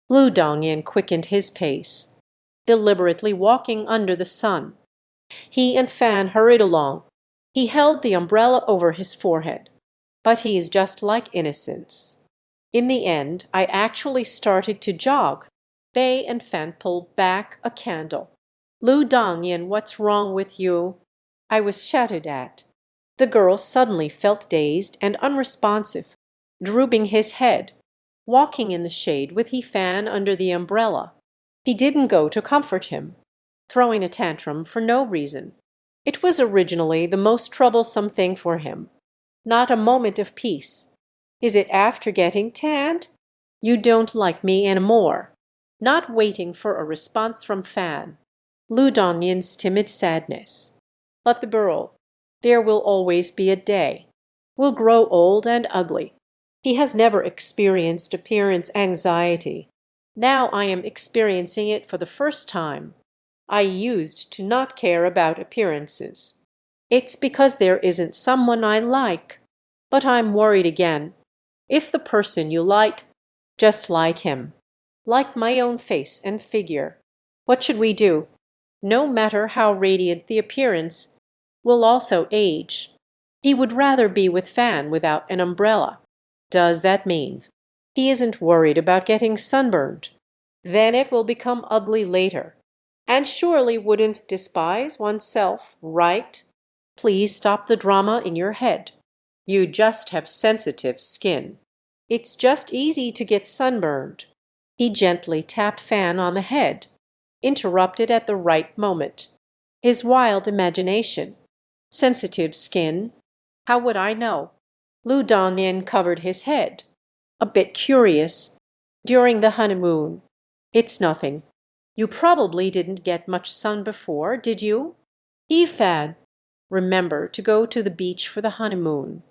Lu Dongyan quickened his pace, deliberately walking under the sun. He and Fan hurried along. He held the umbrella over his forehead. But he is just like innocence. In the end, I actually started to jog. Bei and Fan pulled back a candle. Lu Dongyan, what's wrong with you? I was shouted at. The girl suddenly felt dazed and unresponsive, drooping his head, walking in the shade with Ifan under the umbrella. He didn't go to comfort him, throwing a tantrum for no reason. It was originally the most troublesome thing for him. Not a moment of peace. Is it after getting tanned? You don't like me anymore. Not waiting for a response from Fan. Lu Dongyan's timid sadness. Let the girl. There will always be a day. Will grow old and ugly. He has never experienced appearance anxiety. Now I am experiencing it for the first time. I used to not care about appearances. It's because there isn't someone I like. But I'm worried again. If the person you like, just like him. Like my own face and figure. What should we do? No matter how radiant the appearance, will also age. He would rather be with Fan without an umbrella. Does that mean he isn't worried about getting sunburned? Then it will become ugly later. And surely wouldn't despise oneself, right? Please stop the drama in your head. You just have sensitive skin. It's just easy to get sunburned. He gently tapped Fan on the head, interrupted at the right moment. His wild imagination. Sensitive skin. How would I know? Lu Dongyan covered his head. A bit curious. During the honeymoon. It's nothing. You probably didn't get much sun before, did you? Ifan, remember to go to the beach for the honeymoon.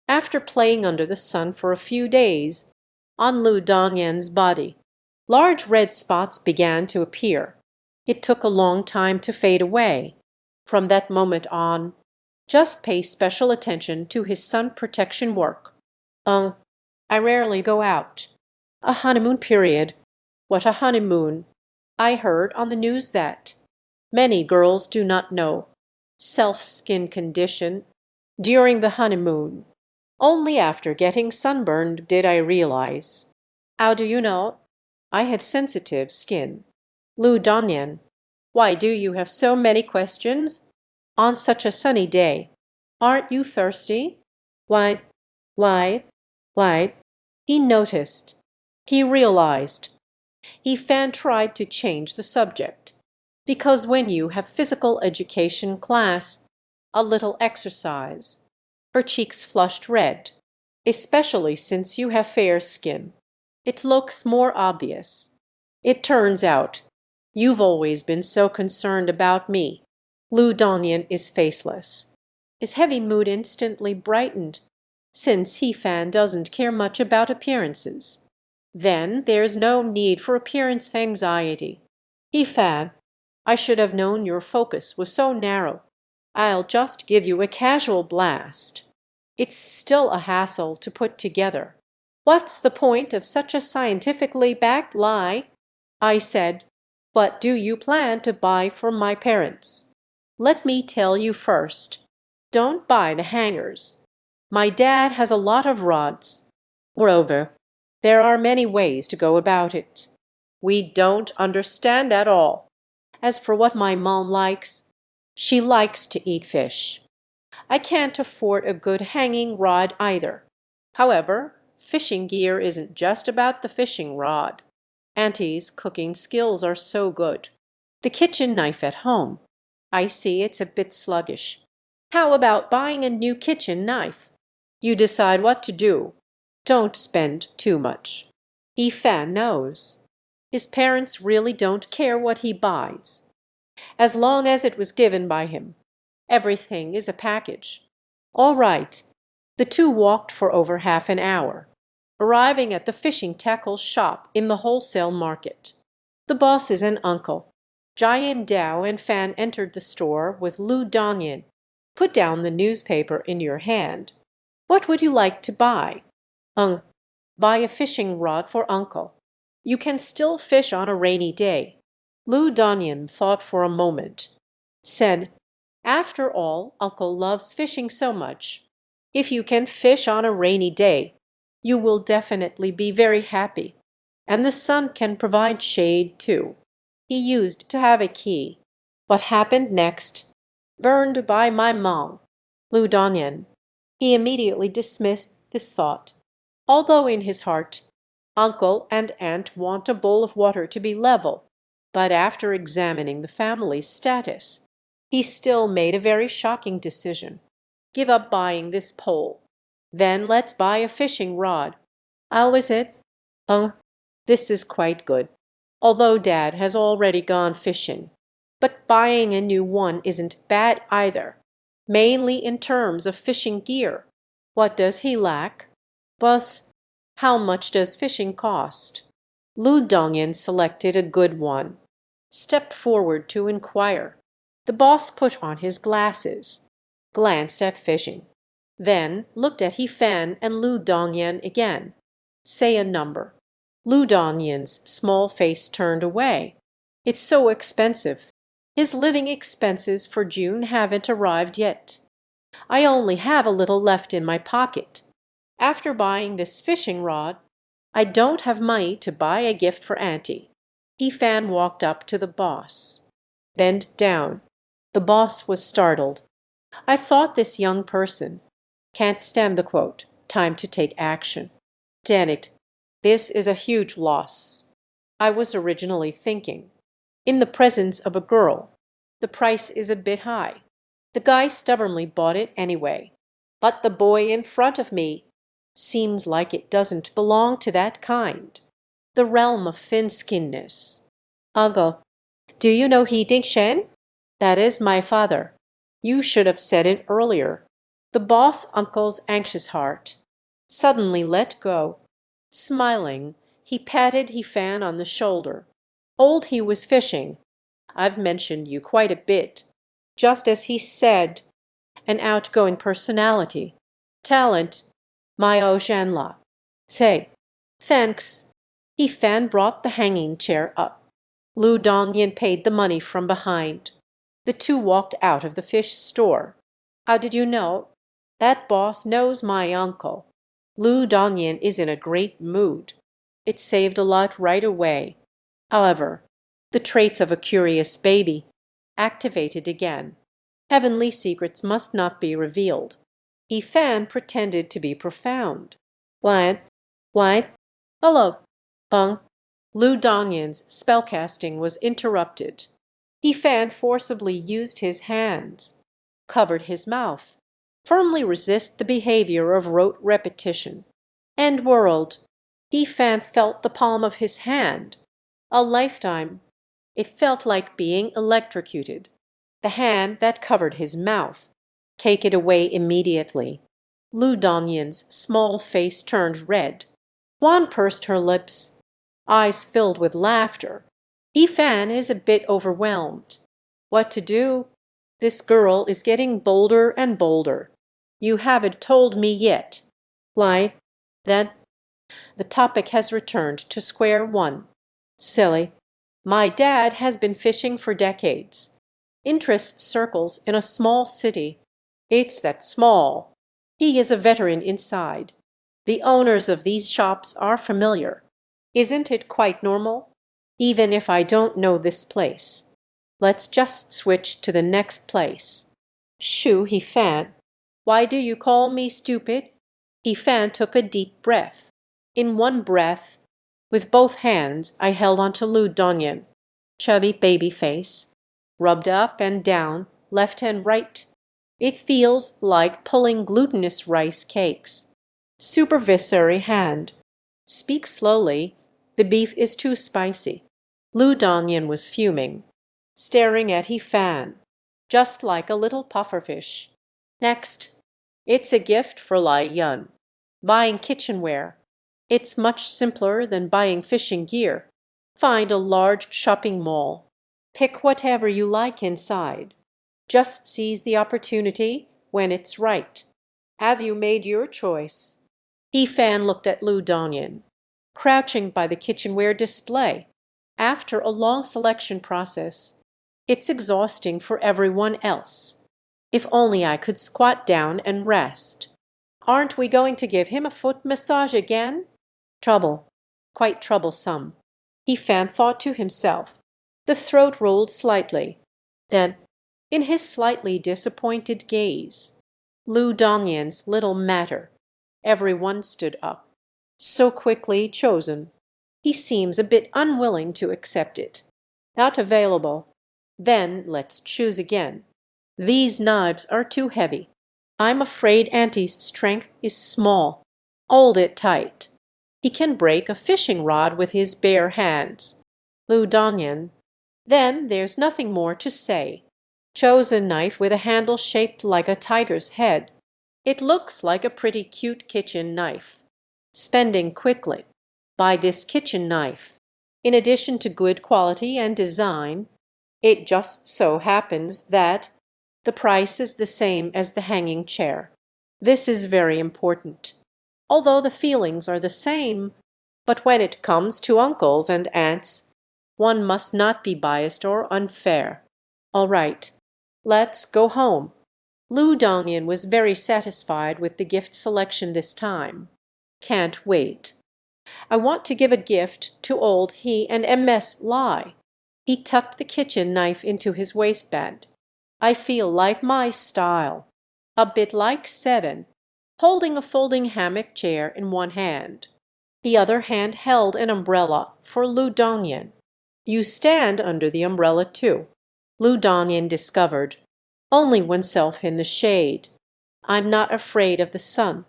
After playing under the sun for a few days, on Lu Dongyan's body, large red spots began to appear. It took a long time to fade away. From that moment on, just pay special attention to his sun protection work. I rarely go out. A honeymoon period. What a honeymoon! I heard on the news that many girls do not know self-skin condition during the honeymoon. Only after getting sunburned did I realize. How do you know? I had sensitive skin. Lu Dongyan, why do you have so many questions? On such a sunny day. Aren't you thirsty? Why, why, why? He noticed. He realized. Fan tried to change the subject. Because when you have physical education class, a little exercise. Her cheeks flushed red. Especially since you have fair skin. It looks more obvious. It turns out, you've always been so concerned about me. Lu Dongyan is faceless. His heavy mood instantly brightened, since Fan doesn't care much about appearances. Then there's no need for appearance anxiety. Fan, I should have known your focus was so narrow. I'll just give you a casual blast. It's still a hassle to put together. What's the point of such a scientifically backed lie? I said, what do you plan to buy for my parents? Let me tell you first. Don't buy the hangers. My dad has a lot of rods. Moreover, there are many ways to go about it. We don't understand at all. As for what my mom likes, she likes to eat fish. I can't afford a good hanging rod either. However, fishing gear isn't just about the fishing rod. Auntie's cooking skills are so good. The kitchen knife at home. I see it's a bit sluggish. How about buying a new kitchen knife? You decide what to do. Don't spend too much. Fan knows. His parents really don't care what he buys. As long as it was given by him. Everything is a package. All right. The two walked for over half an hour, arriving at the fishing tackle shop in the wholesale market. The bosses and uncle, Jian Dao and Fan entered the store with Lu Dongyan. Put down the newspaper in your hand. What would you like to buy? Buy a fishing rod for uncle. You can still fish on a rainy day. Lu Dongyan thought for a moment. Said, after all, uncle loves fishing so much. If you can fish on a rainy day, you will definitely be very happy. And the sun can provide shade too. He used to have a key. What happened next? Burned by my mom. Lu Dongyan. He immediately dismissed this thought. Although in his heart, uncle and aunt want a bowl of water to be level. But after examining the family's status, he still made a very shocking decision. Give up buying this pole. Then let's buy a fishing rod. How is it? This is quite good. Although Dad has already gone fishing. But buying a new one isn't bad either. Mainly in terms of fishing gear. What does he lack? Bus, how much does fishing cost? Lu Dongyan selected a good one. Stepped forward to inquire. The boss put on his glasses, glanced at fishing, then looked at Fan and Lu Dongyan again. Say a number. Lu Dongyan's small face turned away. It's so expensive. His living expenses for June haven't arrived yet. I only have a little left in my pocket. After buying this fishing rod, I don't have money to buy a gift for Auntie." Ifan walked up to the boss. Bent down. The boss was startled. "I thought this young person—" Can't stand the quote. Time to take action. "Damn it. This is a huge loss. I was originally thinking, in the presence of a girl, the price is a bit high. The guy stubbornly bought it anyway. But the boy in front of me seems like it doesn't belong to that kind. The realm of thin-skinnedness. Uncle, do you know He Ding Shen? That is my father. You should have said it earlier." The boss uncle's anxious heart suddenly let go. Smiling, he patted Ifan on the shoulder. "Old he was fishing. I've mentioned you quite a bit. Just as he said, an outgoing personality. Talent. My Ojanla. Say, thanks." Ifan brought the hanging chair up. Lu Dongyan paid the money from behind. The two walked out of the fish store. "How did you know?" "That boss knows my uncle. Lu Dongyan is in a great mood. It saved a lot right away." However, the traits of a curious baby activated again. Heavenly secrets must not be revealed. Ifan pretended to be profound. "What? What? Hello, Bung." Lu Dongyan's spellcasting was interrupted. Ifan forcibly used his hands, covered his mouth, firmly resist the behavior of rote repetition. End world. Ifan felt the palm of his hand. A lifetime. It felt like being electrocuted. The hand that covered his mouth. Take it away immediately. Lu Dongyan's small face turned red. Juan pursed her lips, eyes filled with laughter. Ifan is a bit overwhelmed. What to do? This girl is getting bolder and bolder. You haven't told me yet. Why, then, the topic has returned to square one. Silly. My dad has been fishing for decades. Interest circles in a small city. It's that small. He is a veteran inside. The owners of these shops are familiar. Isn't it quite normal? Even if I don't know this place. Let's just switch to the next place. Shoo, Ifan. Why do you call me stupid? Ifan took a deep breath. In one breath, with both hands, I held onto Lu Dongyan. Chubby baby face. Rubbed up and down, left and right. It feels like pulling glutinous rice cakes. Supervisory hand. Speak slowly. The beef is too spicy. Lu Dongyan was fuming, staring at Ifan, just like a little pufferfish. Next. It's a gift for Lai Yun. Buying kitchenware. It's much simpler than buying fishing gear. Find a large shopping mall. Pick whatever you like inside. Just seize the opportunity when it's right. Have you made your choice?" Ifan looked at Lu Dongyan, crouching by the kitchenware display. After a long selection process, it's exhausting for everyone else. If only I could squat down and rest. Aren't we going to give him a foot massage again? Trouble. Quite troublesome. Ifan thought to himself. The throat rolled slightly. Then, in his slightly disappointed gaze, Lu Dongyan's little matter. Everyone stood up. So quickly chosen. He seems a bit unwilling to accept it. Not available. Then let's choose again. These knives are too heavy. I'm afraid Auntie's strength is small. Hold it tight. He can break a fishing rod with his bare hands. Lu Dongyan. Then there's nothing more to say. Chose a knife with a handle shaped like a tiger's head. It looks like a pretty cute kitchen knife. Spending quickly. Buy this kitchen knife. In addition to good quality and design, it just so happens that the price is the same as the hanging chair. This is very important. Although the feelings are the same, but when it comes to uncles and aunts, one must not be biased or unfair. All right, let's go home. Lu Dongyan was very satisfied with the gift selection this time. Can't wait. I want to give a gift to old he and MS Lai. He tucked the kitchen knife into his waistband. I feel like my style. A bit like Seven, holding a folding hammock chair in one hand. The other hand held an umbrella for Lu Dongyan. You stand under the umbrella too, Lu Dongyan discovered. Only oneself in the shade. I'm not afraid of the sun.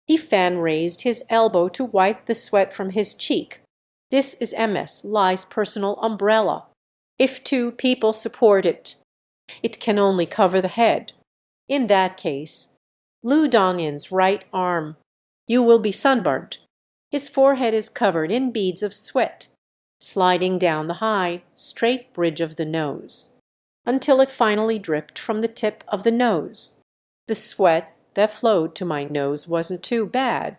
Ifan raised his elbow to wipe the sweat from his cheek. This is MS Lai's personal umbrella. If two people support it, it can only cover the head. In that case, Lu Dongyan's right arm. You will be sunburnt. His forehead is covered in beads of sweat, sliding down the high, straight bridge of the nose, until it finally dripped from the tip of the nose. The sweat that flowed to my nose wasn't too bad.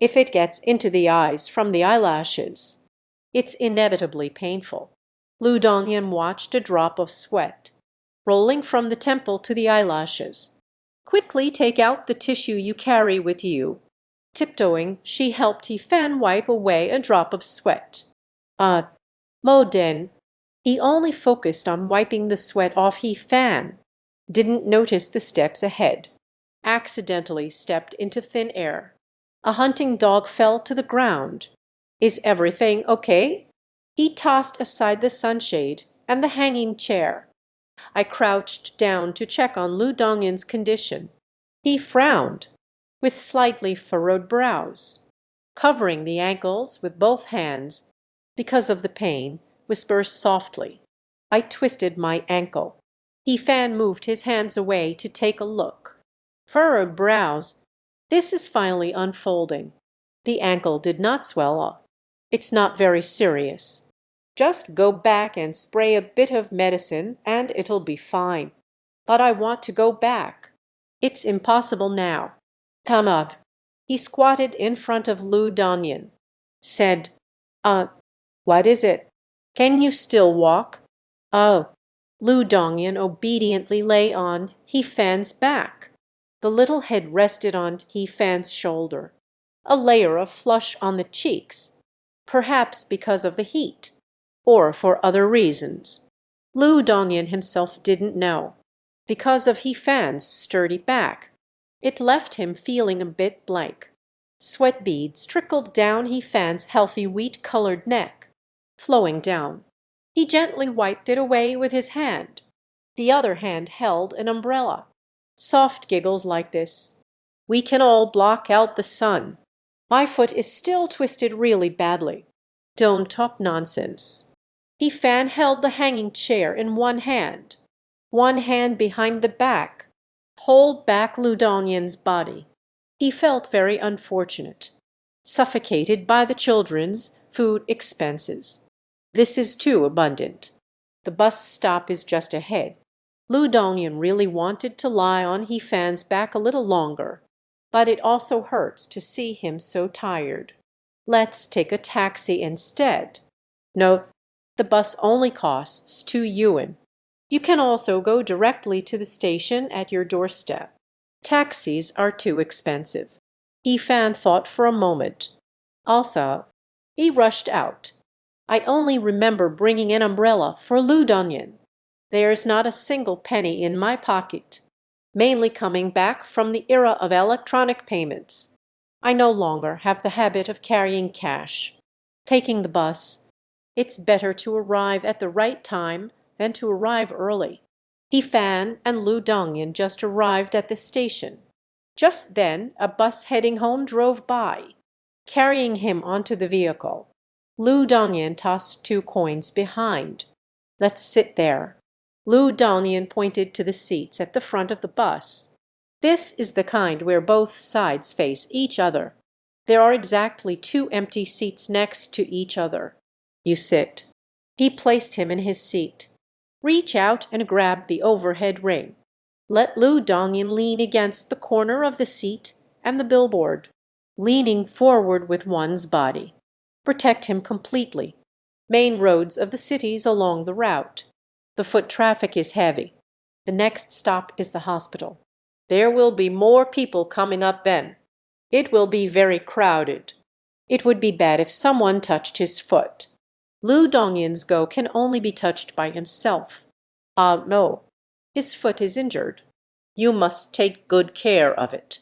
If it gets into the eyes from the eyelashes, it's inevitably painful. Lu Dongyan watched a drop of sweat rolling from the temple to the eyelashes. Quickly take out the tissue you carry with you. Tiptoeing, she helped Ifan wipe away a drop of sweat. Mo Den. He only focused on wiping the sweat off Ifan. Didn't notice the steps ahead. Accidentally stepped into thin air. A hunting dog fell to the ground. Is everything okay? He tossed aside the sunshade and the hanging chair. I crouched down to check on Lu Dongyan's condition. He frowned, with slightly furrowed brows, covering the ankles with both hands. Because of the pain, whispers softly. I twisted my ankle. Ifan moved his hands away to take a look. Furrowed brows. This is finally unfolding. The ankle did not swell up. It's not very serious. Just go back and spray a bit of medicine and it'll be fine. But I want to go back. It's impossible now. Come up. He squatted in front of Lu Dongyan. Said, what is it? Can you still walk? Oh. Lu Dongyan obediently lay on Ifan's back. The little head rested on Ifan's shoulder. A layer of flush on the cheeks, perhaps because of the heat, or for other reasons. Lu Dongyan himself didn't know. Because of Ifan's sturdy back, it left him feeling a bit blank. Sweat beads trickled down Ifan's healthy wheat-colored neck, flowing down. He gently wiped it away with his hand. The other hand held an umbrella. Soft giggles like this. We can all block out the sun. My foot is still twisted really badly. Don't talk nonsense. Ifan held the hanging chair in one hand behind the back. Hold back Lu Dongyan's body. He felt very unfortunate, suffocated by the children's food expenses. This is too abundant. The bus stop is just ahead. Lu Dongyan really wanted to lie on Ifan's back a little longer, but it also hurts to see him so tired. Let's take a taxi instead. Note, the bus only costs 2 yuan. You can also go directly to the station at your doorstep. Taxis are too expensive. Ifan thought for a moment. Also, he rushed out. I only remember bringing an umbrella for Lu Dongyan. There's not a single penny in my pocket, mainly coming back from the era of electronic payments. I no longer have the habit of carrying cash. Taking the bus, it's better to arrive at the right time than to arrive early. Ifan and Lu Dongyan just arrived at the station. Just then, a bus heading home drove by, carrying him onto the vehicle. Lu Dongyan tossed 2 coins behind. Let's sit there. Lu Dongyan pointed to the seats at the front of the bus. This is the kind where both sides face each other. There are exactly 2 empty seats next to each other. You sit. He placed him in his seat. Reach out and grab the overhead ring. Let Lu Dongyan lean against the corner of the seat and the billboard, leaning forward with one's body. Protect him completely. Main roads of the cities along the route. The foot traffic is heavy. The next stop is the hospital. There will be more people coming up then. It will be very crowded. It would be bad if someone touched his foot. Lu Dongyan's go can only be touched by himself. Ah, no. His foot is injured. You must take good care of it.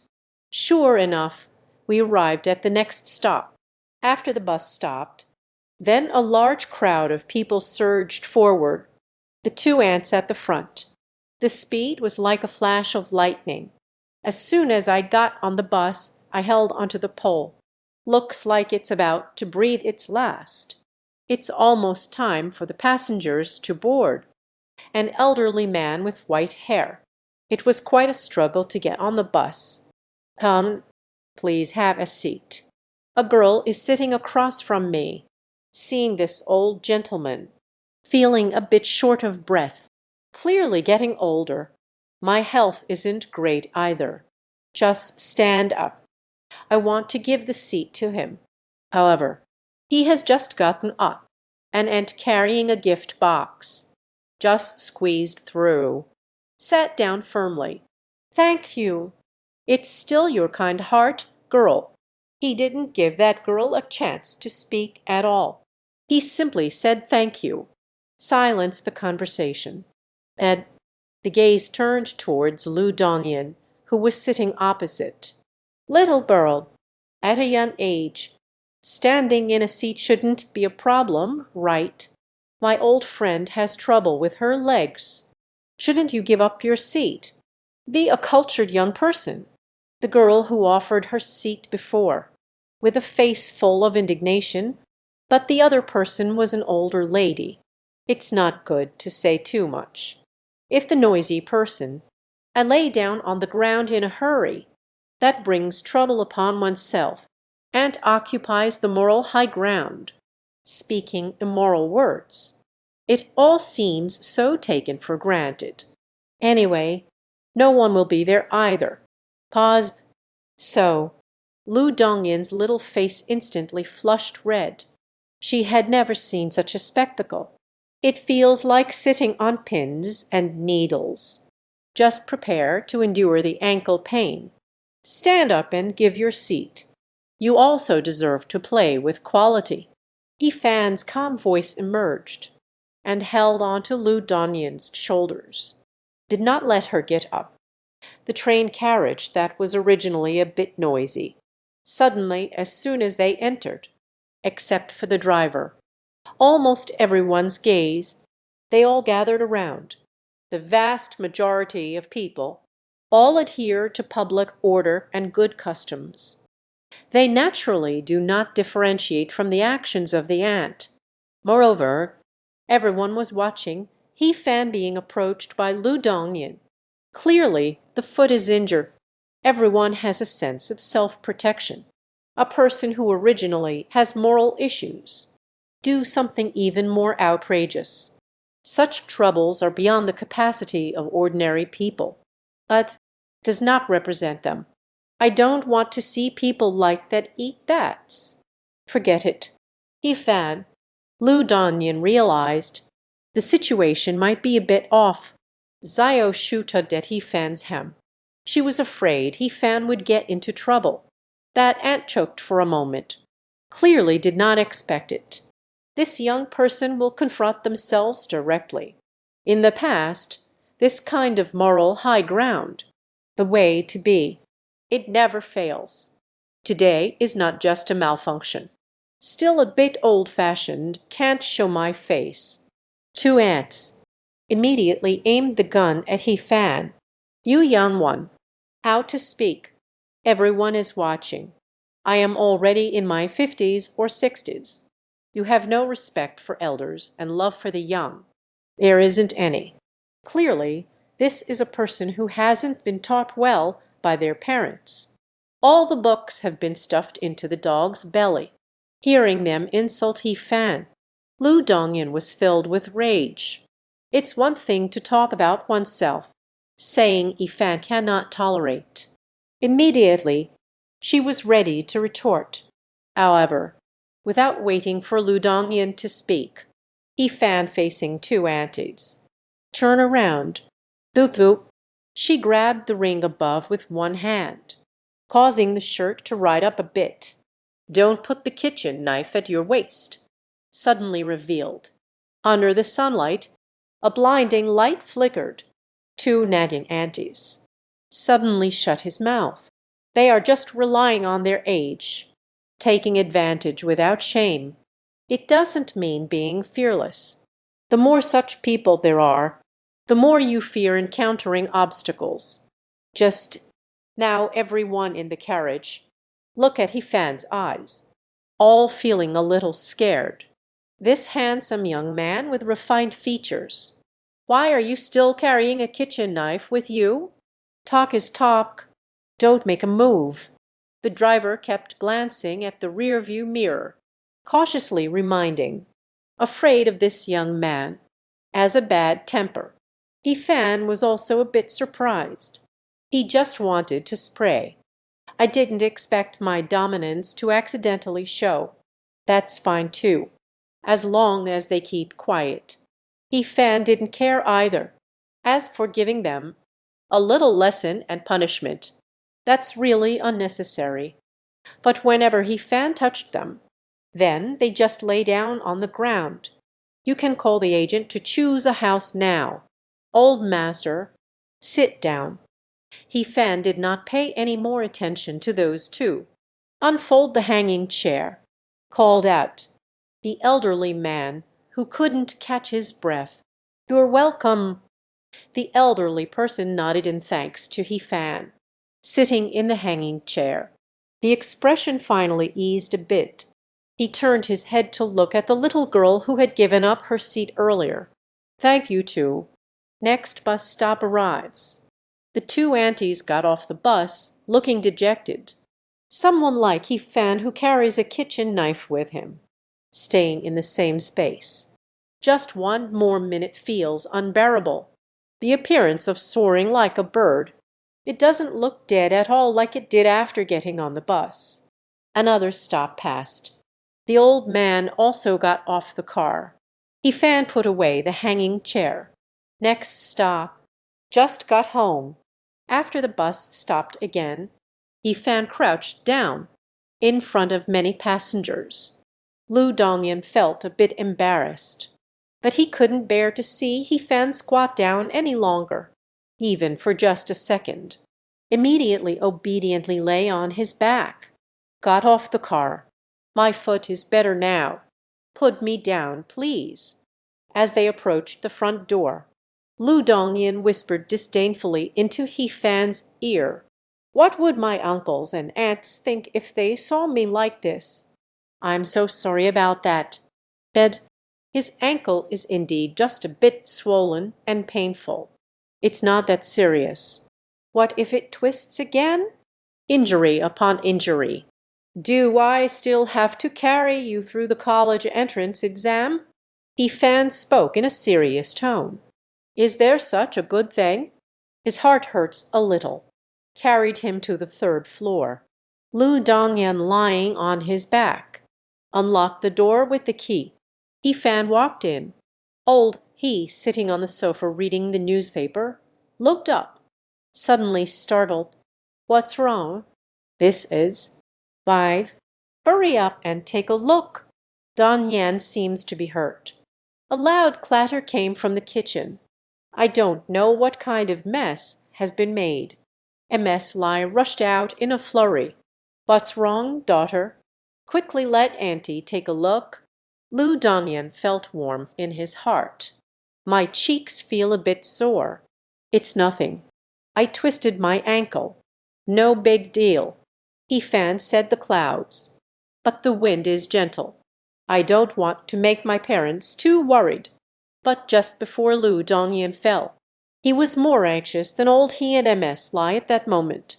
Sure enough, we arrived at the next stop. After the bus stopped, then a large crowd of people surged forward, the two ants at the front. The speed was like a flash of lightning. As soon as I got on the bus, I held onto the pole. Looks like it's about to breathe its last. It's almost time for the passengers to board. An elderly man with white hair. It was quite a struggle to get on the bus. Come, please have a seat. A girl is sitting across from me. Seeing this old gentleman, feeling a bit short of breath, clearly getting older. My health isn't great either. Just stand up. I want to give the seat to him. However, he has just gotten up, an ant carrying a gift box. Just squeezed through. Sat down firmly. Thank you. It's still your kind heart, girl. He didn't give that girl a chance to speak at all. He simply said thank you. Silenced the conversation. And the gaze turned towards Lu Dongyan, who was sitting opposite. Little girl, at a young age. Standing in a seat shouldn't be a problem, right? My old friend has trouble with her legs. Shouldn't you give up your seat? Be a cultured young person. The girl who offered her seat before, with a face full of indignation, but the other person was an older lady. It's not good to say too much. If the noisy person, I lay down on the ground in a hurry, that brings trouble upon oneself and occupies the moral high ground, speaking immoral words. It all seems so taken for granted. Anyway, no one will be there either. Pause. So, Lu Dongyan's little face instantly flushed red. She had never seen such a spectacle. It feels like sitting on pins and needles. Just prepare to endure the ankle pain. Stand up and give your seat. You also deserve to play with quality. Yifan's calm voice emerged and held on to Lu Dongyan's shoulders. Did not let her get up. The train carriage that was originally a bit noisy. Suddenly, as soon as they entered, except for the driver, almost everyone's gaze, they all gathered around. The vast majority of people all adhere to public order and good customs. They naturally do not differentiate from the actions of the ant. Moreover, everyone was watching Yifan being approached by Lu Dongyan. Clearly, the foot is injured. Everyone has a sense of self-protection. A person who originally has moral issues do something even more outrageous. Such troubles are beyond the capacity of ordinary people, but does not represent them. I don't want to see people like that eat bats. Forget it. Yifan, Lu Dongyan realized the situation might be a bit off. Zio tugged at Yifan's hem. She was afraid Yifan would get into trouble. That ant choked for a moment. Clearly did not expect it. This young person will confront themselves directly. In the past, this kind of moral high ground, the way to be. It never fails. Today is not just a malfunction. Still a bit old-fashioned, can't show my face. Two ants immediately aimed the gun at Yifan. You young one, how to speak. Everyone is watching. I am already in my 50s or 60s. You have no respect for elders and love for the young. There isn't any. Clearly, this is a person who hasn't been taught well by their parents. All the books have been stuffed into the dog's belly. Hearing them insult Yifan, Lu Dongyan was filled with rage. It's one thing to talk about oneself, saying Yifan cannot tolerate. Immediately, she was ready to retort. However, without waiting for Lu Dongyan to speak, Yifan facing two antis. Turn around. Boop boop. She grabbed the ring above with one hand, causing the shirt to ride up a bit. "Don't put the kitchen knife at your waist," suddenly revealed. Under the sunlight, a blinding light flickered. Two nagging aunties. Suddenly shut his mouth. They are just relying on their age, taking advantage without shame. It doesn't mean being fearless. The more such people there are, the more you fear encountering obstacles. Just now every one in the carriage. Look at Hifan's eyes, all feeling a little scared. This handsome young man with refined features. Why are you still carrying a kitchen knife with you? Talk is talk. Don't make a move. The driver kept glancing at the rear-view mirror, cautiously reminding, afraid of this young man, as a bad temper. Hifan was also a bit surprised. He just wanted to spray. "I didn't expect my dominance to accidentally show. That's fine too, as long as they keep quiet." Hifan didn't care either. As for giving them a little lesson and punishment, that's really unnecessary. But whenever Hifan touched them, then they just lay down on the ground. You can call the agent to choose a house now. Old master, sit down. Hifan did not pay any more attention to those two. "Unfold the hanging chair," called out the elderly man who couldn't catch his breath. "You're welcome." The elderly person nodded in thanks to Hifan, sitting in the hanging chair. The expression finally eased a bit. He turned his head to look at the little girl who had given up her seat earlier. "Thank you too. Next bus stop arrives." The two aunties got off the bus, looking dejected. Someone like Hifan who carries a kitchen knife with him, staying in the same space. Just one more minute feels unbearable. The appearance of soaring like a bird. It doesn't look dead at all like it did after getting on the bus. Another stop passed. The old man also got off the car. Hifan put away the hanging chair. Next stop. Just got home. After the bus stopped again, Hifan crouched down in front of many passengers. Lu Dongyan felt a bit embarrassed, but he couldn't bear to see Hifan squat down any longer, even for just a second. Immediately obediently lay on his back. Got off the car. "My foot is better now. Put me down, please." As they approached the front door, Lu Dongyan whispered disdainfully into Hifan's ear, "What would my uncles and aunts think if they saw me like this? I'm so sorry about that. Bed, his ankle is indeed just a bit swollen and painful. It's not that serious. What if it twists again? Injury upon injury. Do I still have to carry you through the college entrance exam?" Hifan spoke in a serious tone. "Is there such a good thing?" His heart hurts a little. Carried him to the third floor. Lu Dongyan lying on his back. Unlocked the door with the key. Hifan walked in. Old he sitting on the sofa reading the newspaper, looked up, suddenly startled. "What's wrong?" "This is." "Why, hurry up and take a look." Dongyan seems to be hurt. A loud clatter came from the kitchen. I don't know what kind of mess has been made. MS Lai rushed out in a flurry. "What's wrong, daughter?" "Quickly let auntie take a look." Lu Dongyan felt warmth in his heart. "My cheeks feel a bit sore." "It's nothing. I twisted my ankle. No big deal." Hifan said the clouds. "But the wind is gentle. I don't want to make my parents too worried." But just before Lu Dongyan fell, he was more anxious than old he and MS Lai at that moment.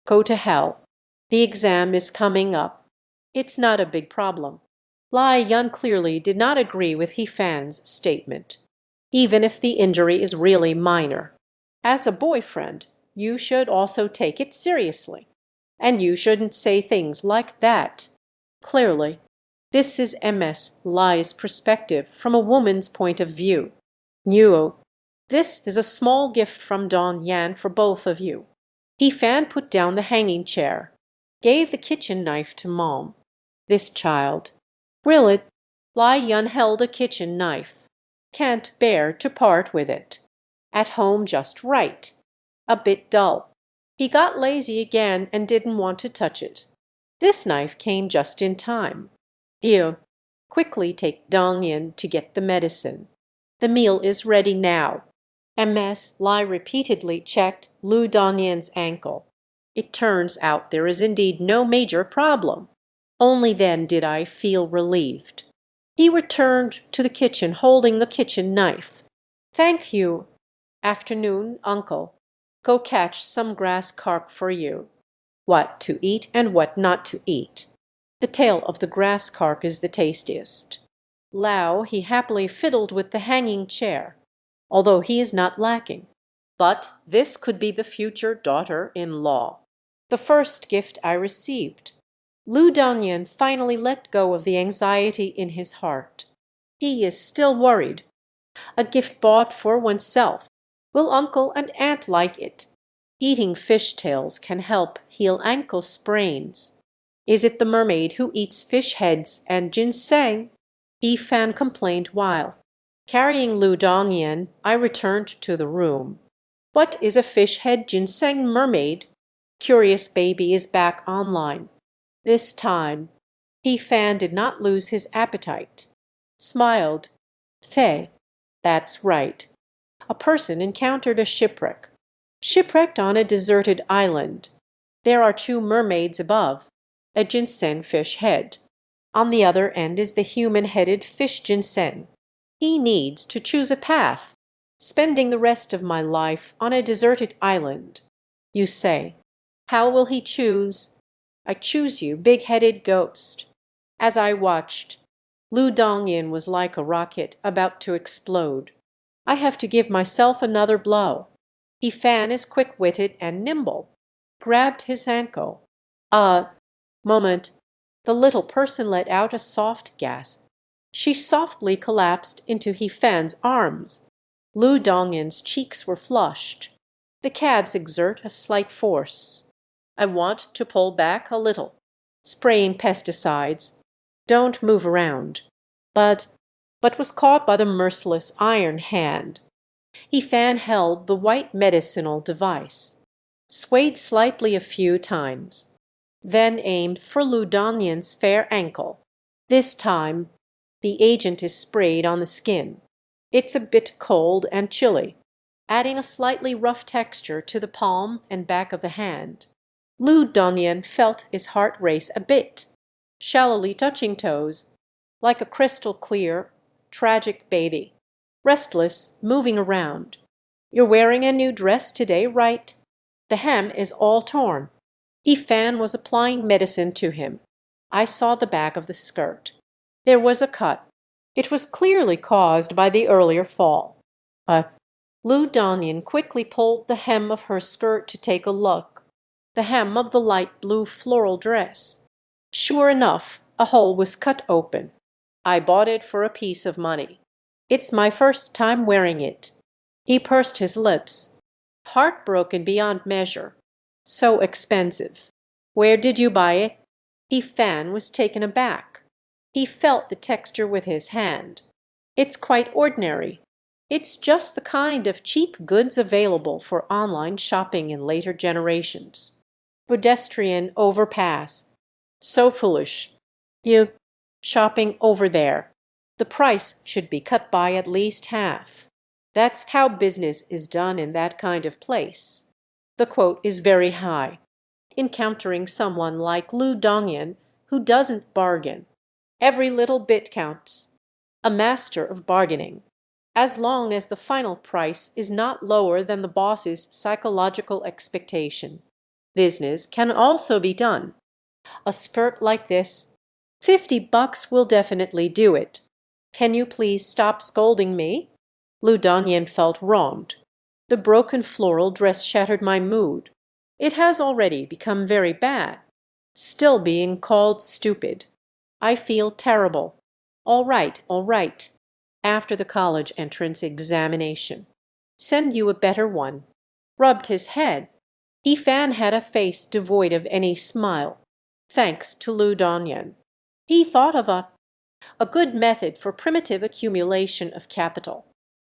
"Go to hell. The exam is coming up. It's not a big problem." Lai Yun clearly did not agree with Hifan's statement. "Even if the injury is really minor, as a boyfriend, you should also take it seriously. And you shouldn't say things like that." Clearly, this is MS Lai's perspective from a woman's point of view. Nuo, This is a small gift from Dongyan for both of you." Fan put down the hanging chair, gave the kitchen knife to Mom. This child, really, Lai Yun held a kitchen knife. Can't bear to part with it. At home just right. A bit dull. He got lazy again and didn't want to touch it. This knife came just in time. Here, quickly take Dongyan to get the medicine. The meal is ready now. MS Lai repeatedly checked Lu Dongyan's ankle. It turns out there is indeed no major problem. Only then did I feel relieved. He returned to the kitchen holding the kitchen knife. "Thank you. Afternoon, uncle. Go catch some grass carp for you. What to eat and what not to eat. The tail of the grass carp is the tastiest." Lao he happily fiddled with the hanging chair, although he is not lacking. But this could be the future daughter-in-law. The first gift I received. Lu Dongyan finally let go of the anxiety in his heart. He is still worried. A gift bought for oneself. Will uncle and aunt like it? Eating fish tails can help heal ankle sprains. Is it the mermaid who eats fish heads and ginseng? Fan complained while, carrying Lu Dongyan, I returned to the room. What is a fish head ginseng mermaid? Curious baby is back online. This time, Fan did not lose his appetite. Smiled. "Thay, that's right. A person encountered a shipwreck. Shipwrecked on a deserted island. There are 2 mermaids above, a ginseng fish head. On the other end is the human-headed fish ginseng. He needs to choose a path. Spending the rest of my life on a deserted island. You say, how will he choose? I choose you, big-headed ghost." As I watched, Lu Dongyan was like a rocket about to explode. I have to give myself another blow. Fan is quick-witted and nimble. Grabbed his ankle. Moment. The little person let out a soft gasp. She softly collapsed into Fan's arms. Lu Dongyan's cheeks were flushed. The calves exert a slight force. I want to pull back a little. Spraying pesticides. Don't move around. But was caught by the merciless iron hand. Fan held the white medicinal device. Swayed slightly a few times. Then aimed for Lu Dongyan's fair ankle. This time, the agent is sprayed on the skin. It's a bit cold and chilly, adding a slightly rough texture to the palm and back of the hand. Lu Dongyan felt his heart race a bit, shallowly touching toes, like a crystal-clear, tragic baby, restless, moving around. "You're wearing a new dress today, right? The hem is all torn." Fan was applying medicine to him. I saw the back of the skirt. There was a cut. It was clearly caused by the earlier fall. Lu Dongyan quickly pulled the hem of her skirt to take a look. The hem of the light blue floral dress. Sure enough, a hole was cut open. I bought it for a piece of money. It's my first time wearing it. He pursed his lips. Heartbroken beyond measure. So expensive. Where did you buy it? Fan was taken aback. He felt the texture with his hand. It's quite ordinary. It's just the kind of cheap goods available for online shopping in later generations. Pedestrian overpass. So foolish. You shopping over there. The price should be cut by at least half. That's how business is done in that kind of place. The quote is very high. Encountering someone like Lu Dongyan who doesn't bargain. Every little bit counts. A master of bargaining. As long as the final price is not lower than the boss's psychological expectation. Business can also be done. A skirt like this, $50 will definitely do it. Can you please stop scolding me? Lu Dongyan felt wronged. The broken floral dress shattered my mood. It has already become very bad. Still being called stupid. I feel terrible. All right, all right. After the college entrance examination. Send you a better one. Rubbed his head. Ifan had a face devoid of any smile, thanks to Lu Dongyan. He thought of a good method for primitive accumulation of capital.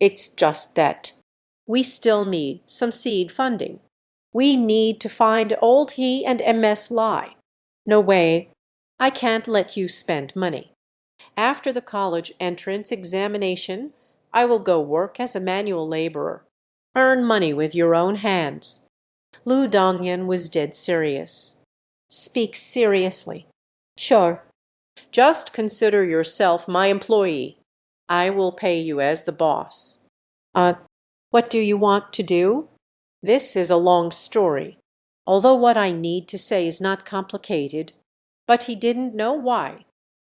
It's just that we still need some seed funding. We need to find old he and MS Lai. No way. I can't let you spend money. After the college entrance examination, I will go work as a manual laborer. Earn money with your own hands. Lu Dongyan was dead serious. Speak seriously. Sure. Just consider yourself my employee. I will pay you as the boss. What do you want to do? This is a long story, although what I need to say is not complicated. But he didn't know why.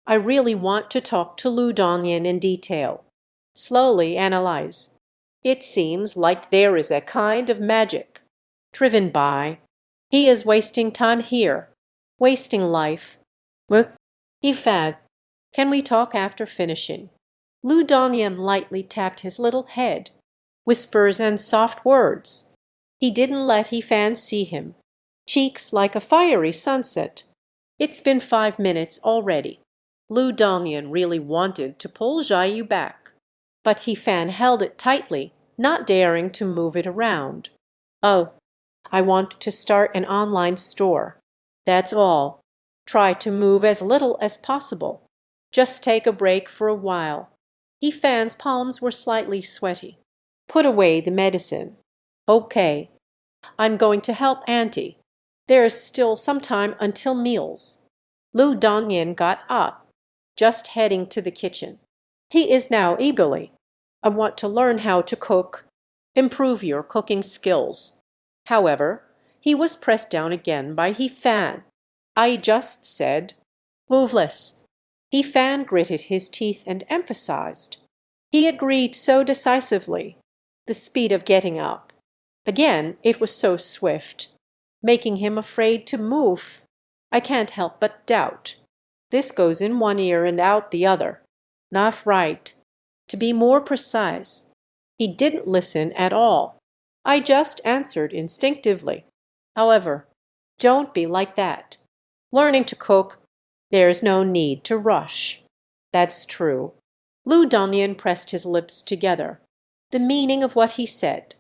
I really want to talk to Lu Dongyan in detail. Slowly analyze. It seems like there is a kind of magic, driven by, he is wasting time here, wasting life. Ifad, can we talk after finishing? Lu Dongyan lightly tapped his little head. Whispers and soft words. He didn't let Ifan see him. Cheeks like a fiery sunset. It's been 5 minutes already. Lu Dongyan really wanted to pull Jiayu back, but Ifan held it tightly, not daring to move it around. Oh, I want to start an online store. That's all. Try to move as little as possible. Just take a break for a while. Ifan's palms were slightly sweaty. Put away the medicine. Okay. I'm going to help Auntie. There's still some time until meals. Lu Dongyan got up, just heading to the kitchen. He is now eagerly. I want to learn how to cook. Improve your cooking skills. However, he was pressed down again by Ifan. I just said, moveless. Ifan gritted his teeth and emphasized. He agreed so decisively. The speed of getting up. Again, it was so swift, making him afraid to move. I can't help but doubt. This goes in one ear and out the other. Not right. To be more precise, he didn't listen at all. I just answered instinctively. However, don't be like that. Learning to cook, there's no need to rush. That's true. Lu Dongyan pressed his lips together. The meaning of what he said.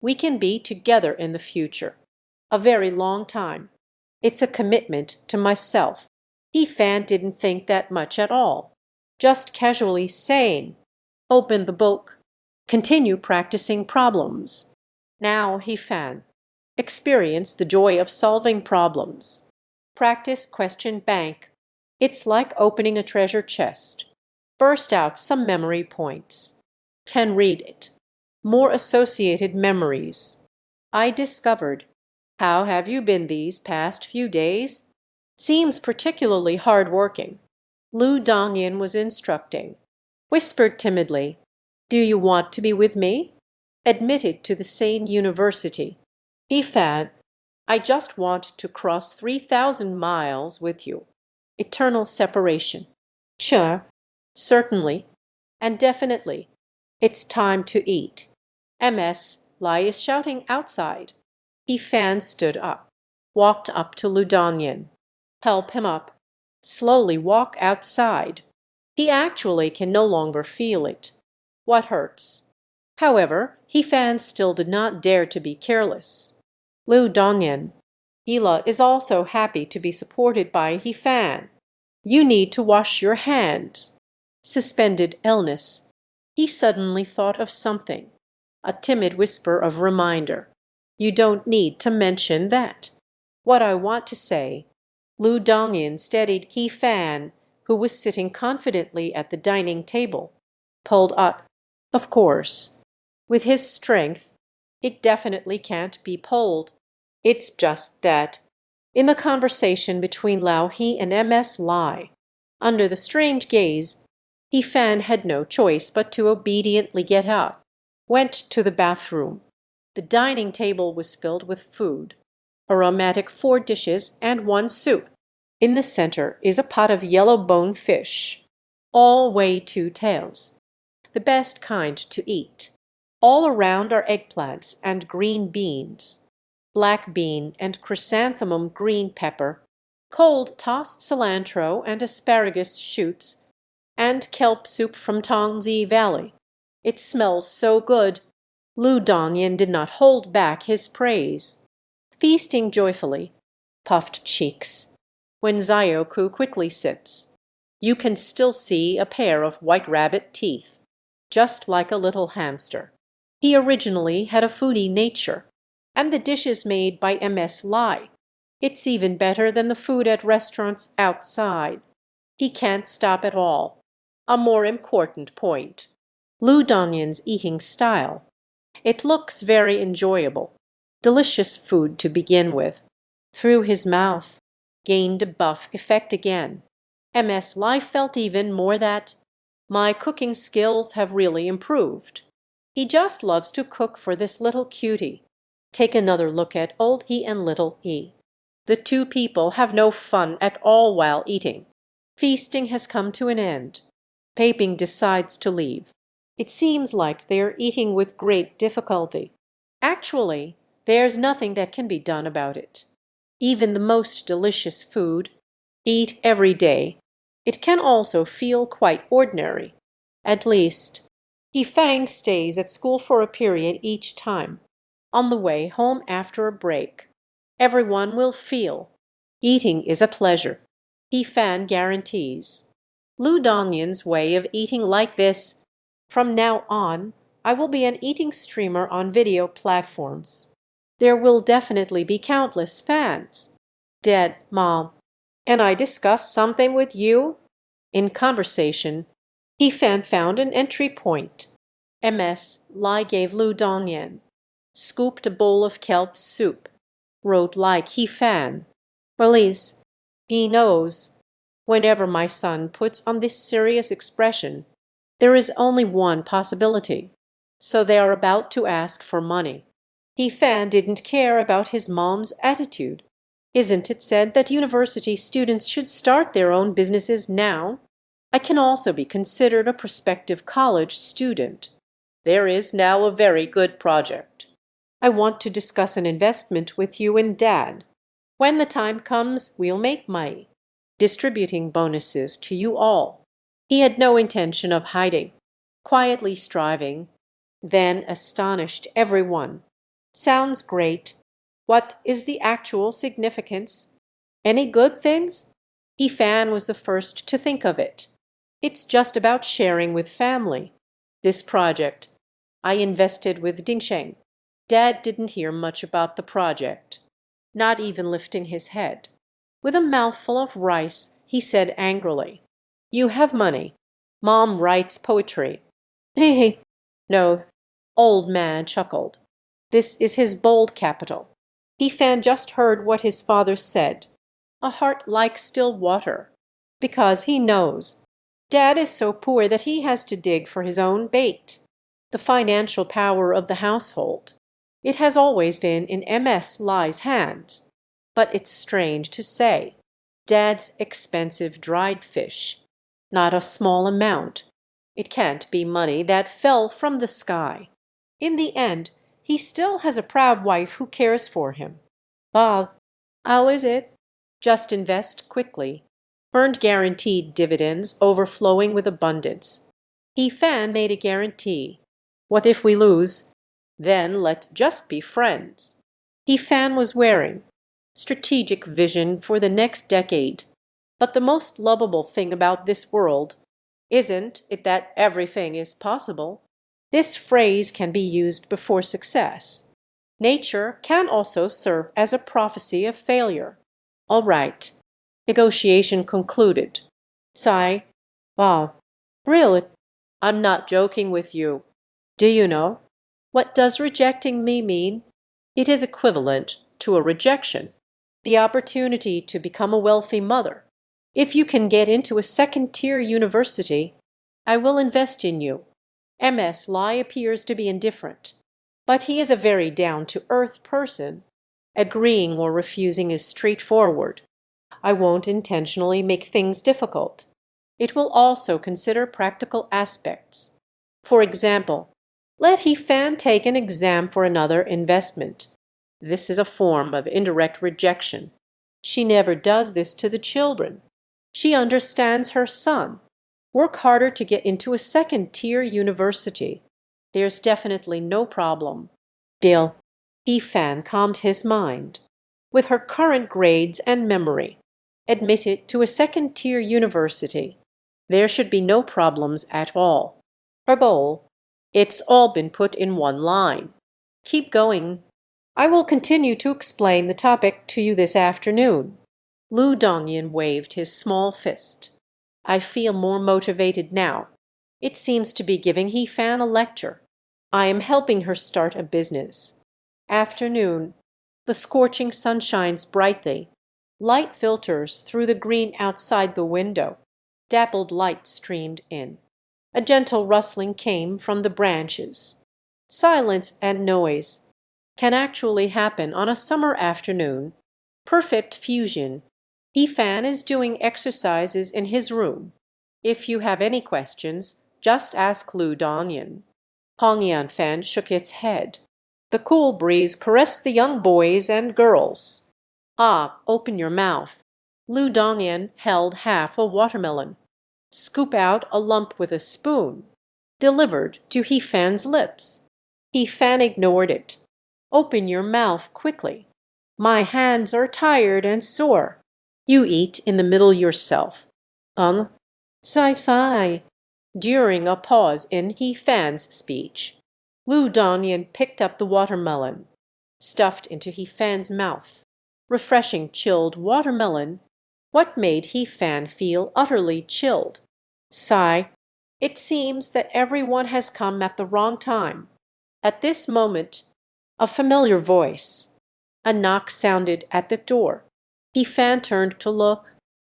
We can be together in the future. A very long time. It's a commitment to myself. Ifan didn't think that much at all. Just casually saying, open the book. Continue practicing problems. Now, Ifan, experience the joy of solving problems. Practice question bank. It's like opening a treasure chest. Burst out some memory points. Can read it. More associated memories. I discovered. How have you been these past few days? Seems particularly hard-working. Lu Dongyan was instructing. Whispered timidly. Do you want to be with me? Admitted to the same university. Ifan, I just want to cross 3,000 miles with you. Eternal separation. Sure. Certainly. And definitely. It's time to eat. MS Lai is shouting outside. Ifan stood up, walked up to Lu Dongyan. Help him up. Slowly walk outside. He actually can no longer feel it. What hurts? However, Ifan still did not dare to be careless. Lu Dongyan. Ila is also happy to be supported by Ifan. You need to wash your hands. Suspended illness. He suddenly thought of something. A timid whisper of reminder. You don't need to mention that. What I want to say. Lu Dongyan steadied Ifan, who was sitting confidently at the dining table. Pulled up. Of course. With his strength, it definitely can't be pulled. It's just that. In the conversation between Lao He and MS Lai, under the strange gaze, Ifan had no choice but to obediently get up. Went to the bathroom. The dining table was filled with food. Aromatic 4 dishes and 1 soup. In the center is a pot of yellow bone fish. All weigh 2 taels. The best kind to eat. All around are eggplants and green beans, black bean and chrysanthemum green pepper, cold tossed cilantro and asparagus shoots, and kelp soup from Tongzi Valley. It smells so good. Lu Dongyan did not hold back his praise. Feasting joyfully, puffed cheeks. When Zioku quickly sits, you can still see a pair of white rabbit teeth, just like a little hamster. He originally had a foodie nature, and the dishes made by MS Lai. It's even better than the food at restaurants outside. He can't stop at all. A more important point. Lu Dongyan's eating style. It looks very enjoyable. Delicious food to begin with. Through his mouth. Gained a buff effect again. MS Lai felt even more that my cooking skills have really improved. He just loves to cook for this little cutie. Take another look at old he and little he. The two people have no fun at all while eating. Feasting has come to an end. Paping decides to leave. It seems like they're eating with great difficulty. Actually, there's nothing that can be done about it. Even the most delicious food, eat every day, it can also feel quite ordinary. At least, Yifang stays at school for a period each time. On the way home after a break, everyone will feel eating is a pleasure. Yifan guarantees. Lu Dongyan's way of eating like this. From now on, I will be an eating streamer on video platforms. There will definitely be countless fans. Dad, Mom, and I discuss something with you? In conversation, Yifan found an entry point. MS Lai gave Lu Dongyan. Scooped a bowl of kelp soup. Wrote like Yifan. Release. He knows. Whenever my son puts on this serious expression, there is only one possibility. So they are about to ask for money. Yifan didn't care about his mom's attitude. Isn't it said that university students should start their own businesses now? I can also be considered a prospective college student. There is now a very good project. I want to discuss an investment with you and Dad. When the time comes, we'll make money, distributing bonuses to you all. He had no intention of hiding, quietly striving, then astonished everyone. Sounds great. What is the actual significance? Any good things? Yifan was the first to think of it. It's just about sharing with family. This project. I invested with Dingsheng. Dad didn't hear much about the project, not even lifting his head. With a mouthful of rice, he said angrily, "You have money. Mom writes poetry." Hey, no. Old man chuckled. This is his bold capital. Yifan just heard what his father said. A heart like still water. Because he knows. Dad is so poor that he has to dig for his own bait. The financial power of the household. It has always been in MS Lai's hands. But it's strange to say. Dad's expensive dried fish. Not a small amount. It can't be money that fell from the sky. In the end, he still has a proud wife who cares for him. Bob, how is it? Just invest quickly. Earned guaranteed dividends overflowing with abundance. Yifan made a guarantee. What if we lose? Then let's just be friends. Yifan was wearing strategic vision for the next decade. But the most lovable thing about this world isn't it that everything is possible? This phrase can be used before success. Nature can also serve as a prophecy of failure. All right. Negotiation concluded. Sigh. Wow. Really? I'm not joking with you. Do you know? What does rejecting me mean? It is equivalent to a rejection. The opportunity to become a wealthy mother. If you can get into a second-tier university, I will invest in you. MS Lai appears to be indifferent, but he is a very down-to-earth person. Agreeing or refusing is straightforward. I won't intentionally make things difficult. It will also consider practical aspects. For example, Let He Fan take an exam for another investment. This is a form of indirect rejection. She never does this to the children. She understands her son. Work harder to get into a second-tier university. There's definitely no problem. Bill, He Fan calmed his mind. With her current grades and memory, admitted to a second-tier university, there should be no problems at all. Her goal, it's all been put in one line. Keep going. I will continue to explain the topic to you this afternoon. Lu Dongyan waved his small fist. I feel more motivated now. It seems to be giving He Fan a lecture. I am helping her start a business. Afternoon. The scorching sun shines brightly. Light filters through the green outside the window. Dappled light streamed in. A gentle rustling came from the branches. Silence and noise can actually happen on a summer afternoon. Perfect fusion. He Fan is doing exercises in his room. If you have any questions, just ask Lu Dongyan. Hongyan Fan shook its head. The cool breeze caressed the young boys and girls. Ah, open your mouth. Lu Dongyan held half a watermelon. Scoop out a lump with a spoon. Delivered to He Fan's lips. He Fan ignored it. Open your mouth quickly. My hands are tired and sore. You eat in the middle yourself. Sai. During a pause in He Fan's speech, Lu Dongyan picked up the watermelon, stuffed into He Fan's mouth. Refreshing chilled watermelon. What made He Fan feel utterly chilled? Sigh. It seems that everyone has come at the wrong time. At this moment, a familiar voice. A knock sounded at the door. He Fan turned to look.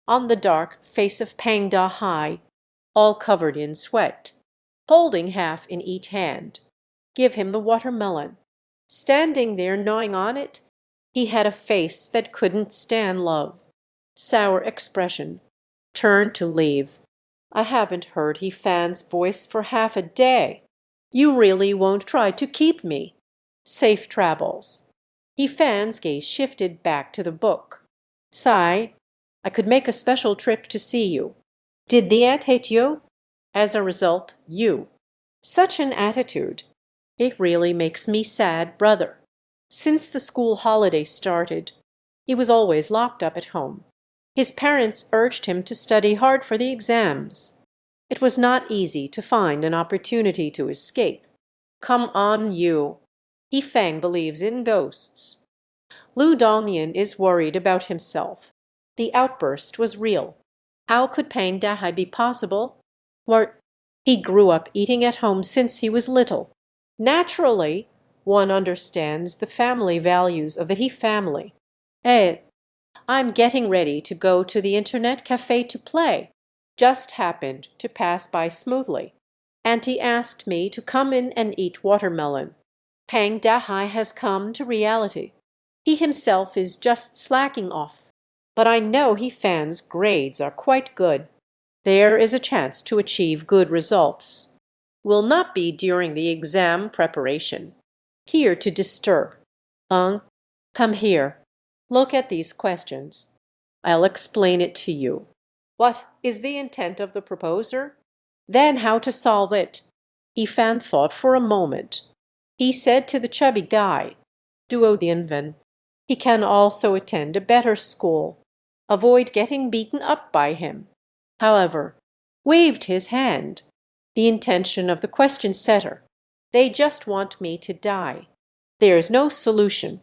On the dark face of Pang Da Hai, all covered in sweat, holding half in each hand. Give him the watermelon. Standing there gnawing on it, he had a face that couldn't stand love. Sour expression. Turned to leave. I haven't heard He Fan's voice for half a day. You really won't try to keep me. Safe travels. He Fan's gaze shifted back to the book. Sigh. I could make a special trip to see you. Did the ant hate you? As a result, you. Such an attitude. It really makes me sad, brother. Since the school holiday started, he was always locked up at home. His parents urged him to study hard for the exams. It was not easy to find an opportunity to escape. Come on, you. He Fang believes in ghosts. Lu Dongyan is worried about himself. The outburst was real. How could Pang Dahai be possible? He grew up eating at home since he was little. Naturally, one understands the family values of the He family. I'm getting ready to go to the internet cafe to play. Just happened to pass by smoothly. Auntie asked me to come in and eat watermelon. Pang Dahai has come to reality. He himself is just slacking off. But I know He Fan's grades are quite good. There is a chance to achieve good results. Will not be during the exam preparation. Here to disturb. Come here. Look at these questions. I'll explain it to you. What is the intent of the proposer? Then how to solve it? He Fan thought for a moment. He said to the chubby guy, Duodianven, he can also attend a better school. Avoid getting beaten up by him. However, waved his hand. The intention of the question setter. They just want me to die. There's no solution.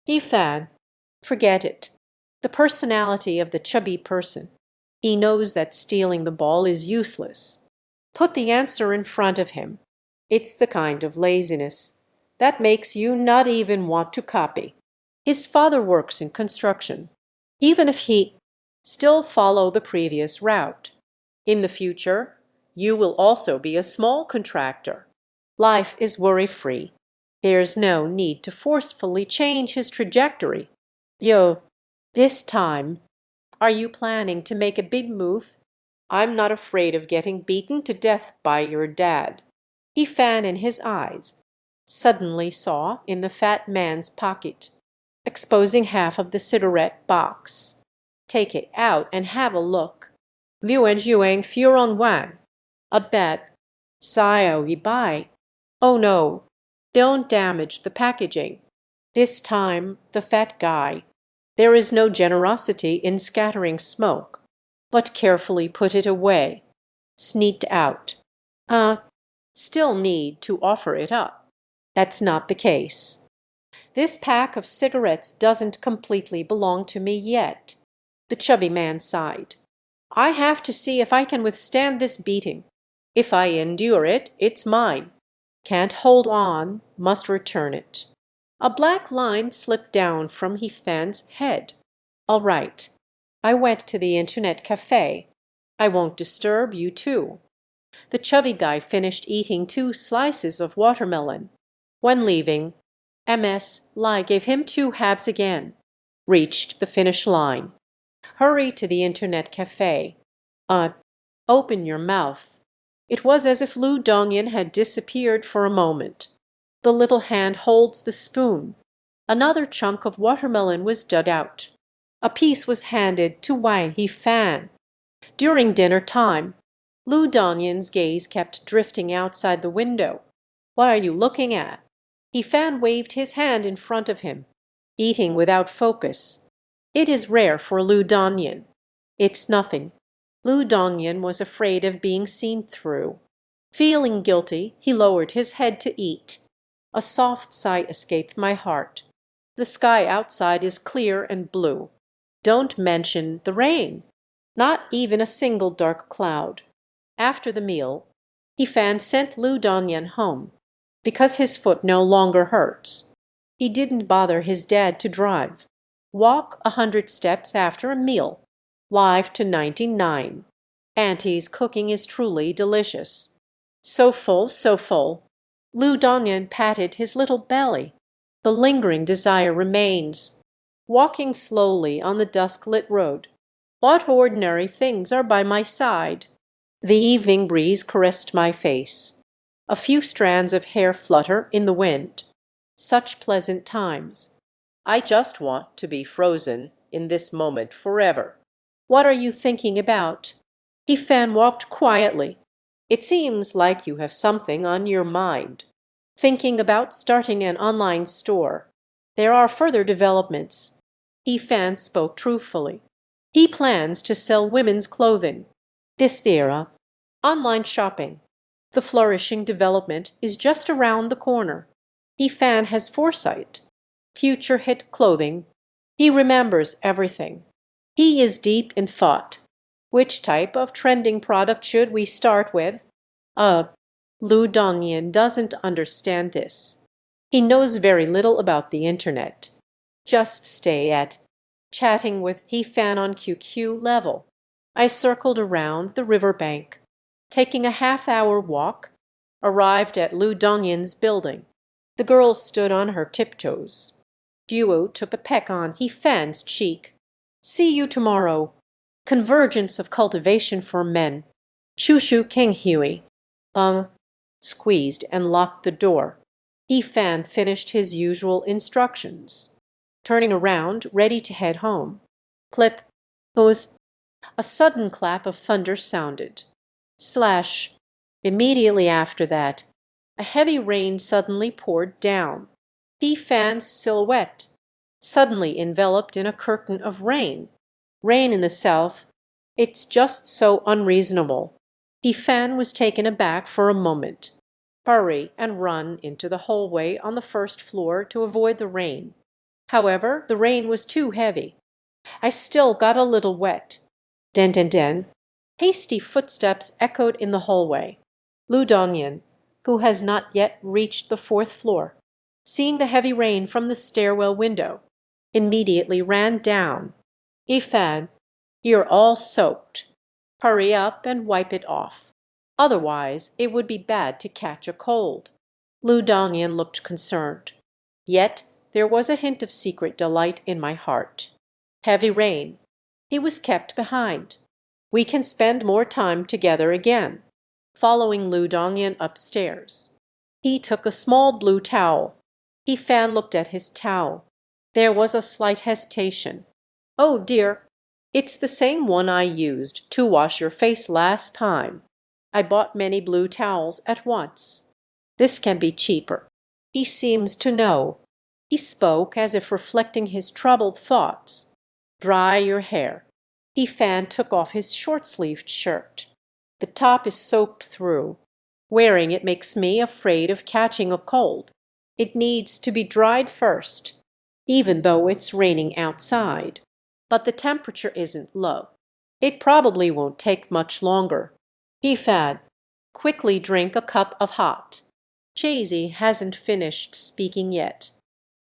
He Fan, forget it. The personality of the chubby person. He knows that stealing the ball is useless. Put the answer in front of him. It's the kind of laziness that makes you not even want to copy. His father works in construction. Even if he still follow the previous route. In the future, you will also be a small contractor. Life is worry-free. There's no need to forcefully change his trajectory. This time, are you planning to make a big move? I'm not afraid of getting beaten to death by your dad. He fan in his eyes, suddenly saw in the fat man's pocket, exposing half of the cigarette box. Take it out and have a look. Vuan Juang Furon Wang. A bet. Sao yi bai. Oh no, don't damage the packaging. This time the fat guy. There is no generosity in scattering smoke, but carefully put it away. Sneaked out. Still need to offer it up. That's not the case. This pack of cigarettes doesn't completely belong to me yet. The chubby man sighed. I have to see if I can withstand this beating. If I endure it, it's mine. Can't hold on, must return it. A black line slipped down from He Fan's head. All right. I went to the internet cafe. I won't disturb you too. The chubby guy finished eating 2 slices of watermelon. When leaving, MS Lai gave him 2 halves again. Reached the finish line. Hurry to the internet cafe. Open your mouth. It was as if Lu Dongyan had disappeared for a moment. The little hand holds the spoon. Another chunk of watermelon was dug out. A piece was handed to Wang He Fan. During dinner time, Lu Dongyan's gaze kept drifting outside the window. What are you looking at? He Fan waved his hand in front of him, eating without focus. It is rare for Lu Dongyan. It's nothing. Lu Dongyan was afraid of being seen through. Feeling guilty, he lowered his head to eat. A soft sigh escaped my heart. The sky outside is clear and blue. Don't mention the rain. Not even a single dark cloud. After the meal, He Fan sent Lu Dongyan home, because his foot no longer hurts. He didn't bother his dad to drive. Walk 100 steps after a meal. Live to 99. Auntie's cooking is truly delicious. So full, so full. Lu Dongyan patted his little belly. The lingering desire remains. Walking slowly on the dusk-lit road. What ordinary things are by my side? The evening breeze caressed my face. A few strands of hair flutter in the wind. Such pleasant times. I just want to be frozen in this moment forever. What are you thinking about? He Fan walked quietly. It seems like you have something on your mind. Thinking about starting an online store. There are further developments. He Fan spoke truthfully. He plans to sell women's clothing. This era, online shopping. The flourishing development is just around the corner. He Fan has foresight. Future hit clothing. He remembers everything. He is deep in thought. Which type of trending product should we start with? Lu Dongyan doesn't understand this. He knows very little about the internet. Just stay at chatting with He Fan on QQ level. I circled around the riverbank, taking a half-hour walk, arrived at Lu Dongyan's building. The girl stood on her tiptoes. Duo took a peck on He Fan's cheek. See you tomorrow. Convergence of cultivation for men. Chushu King Huey. Squeezed and locked the door. He Fan finished his usual instructions. Turning around, ready to head home. Clip. Hose. A sudden clap of thunder sounded. Slash. Immediately after that, a heavy rain suddenly poured down. He Fan's silhouette, suddenly enveloped in a curtain of rain. Rain in the south. It's just so unreasonable. He Fan was taken aback for a moment. Hurry and run into the hallway on the first floor to avoid the rain. However, the rain was too heavy. I still got a little wet. Den den den. Hasty footsteps echoed in the hallway. Lu Dongyan, who has not yet reached the 4th floor, seeing the heavy rain from the stairwell window, immediately ran down. He Fan, you're all soaked. Hurry up and wipe it off. Otherwise, it would be bad to catch a cold. Lu Dongyan looked concerned. Yet there was a hint of secret delight in my heart. Heavy rain. He was kept behind. We can spend more time together again. following Lu Dongyan upstairs. He took a small blue towel. He Fan looked at his towel. There was a slight hesitation. "Oh dear, it's the same one I used to wash your face last time. I bought many blue towels at once. This can be cheaper." He seems to know. He spoke as if reflecting his troubled thoughts. "Dry your hair." He Fan took off his short-sleeved shirt. "The top is soaked through. Wearing it makes me afraid of catching a cold. It needs to be dried first, even though it's raining outside. But the temperature isn't low. It probably won't take much longer." He Fan, quickly drink a cup of hot. Chazy hasn't finished speaking yet.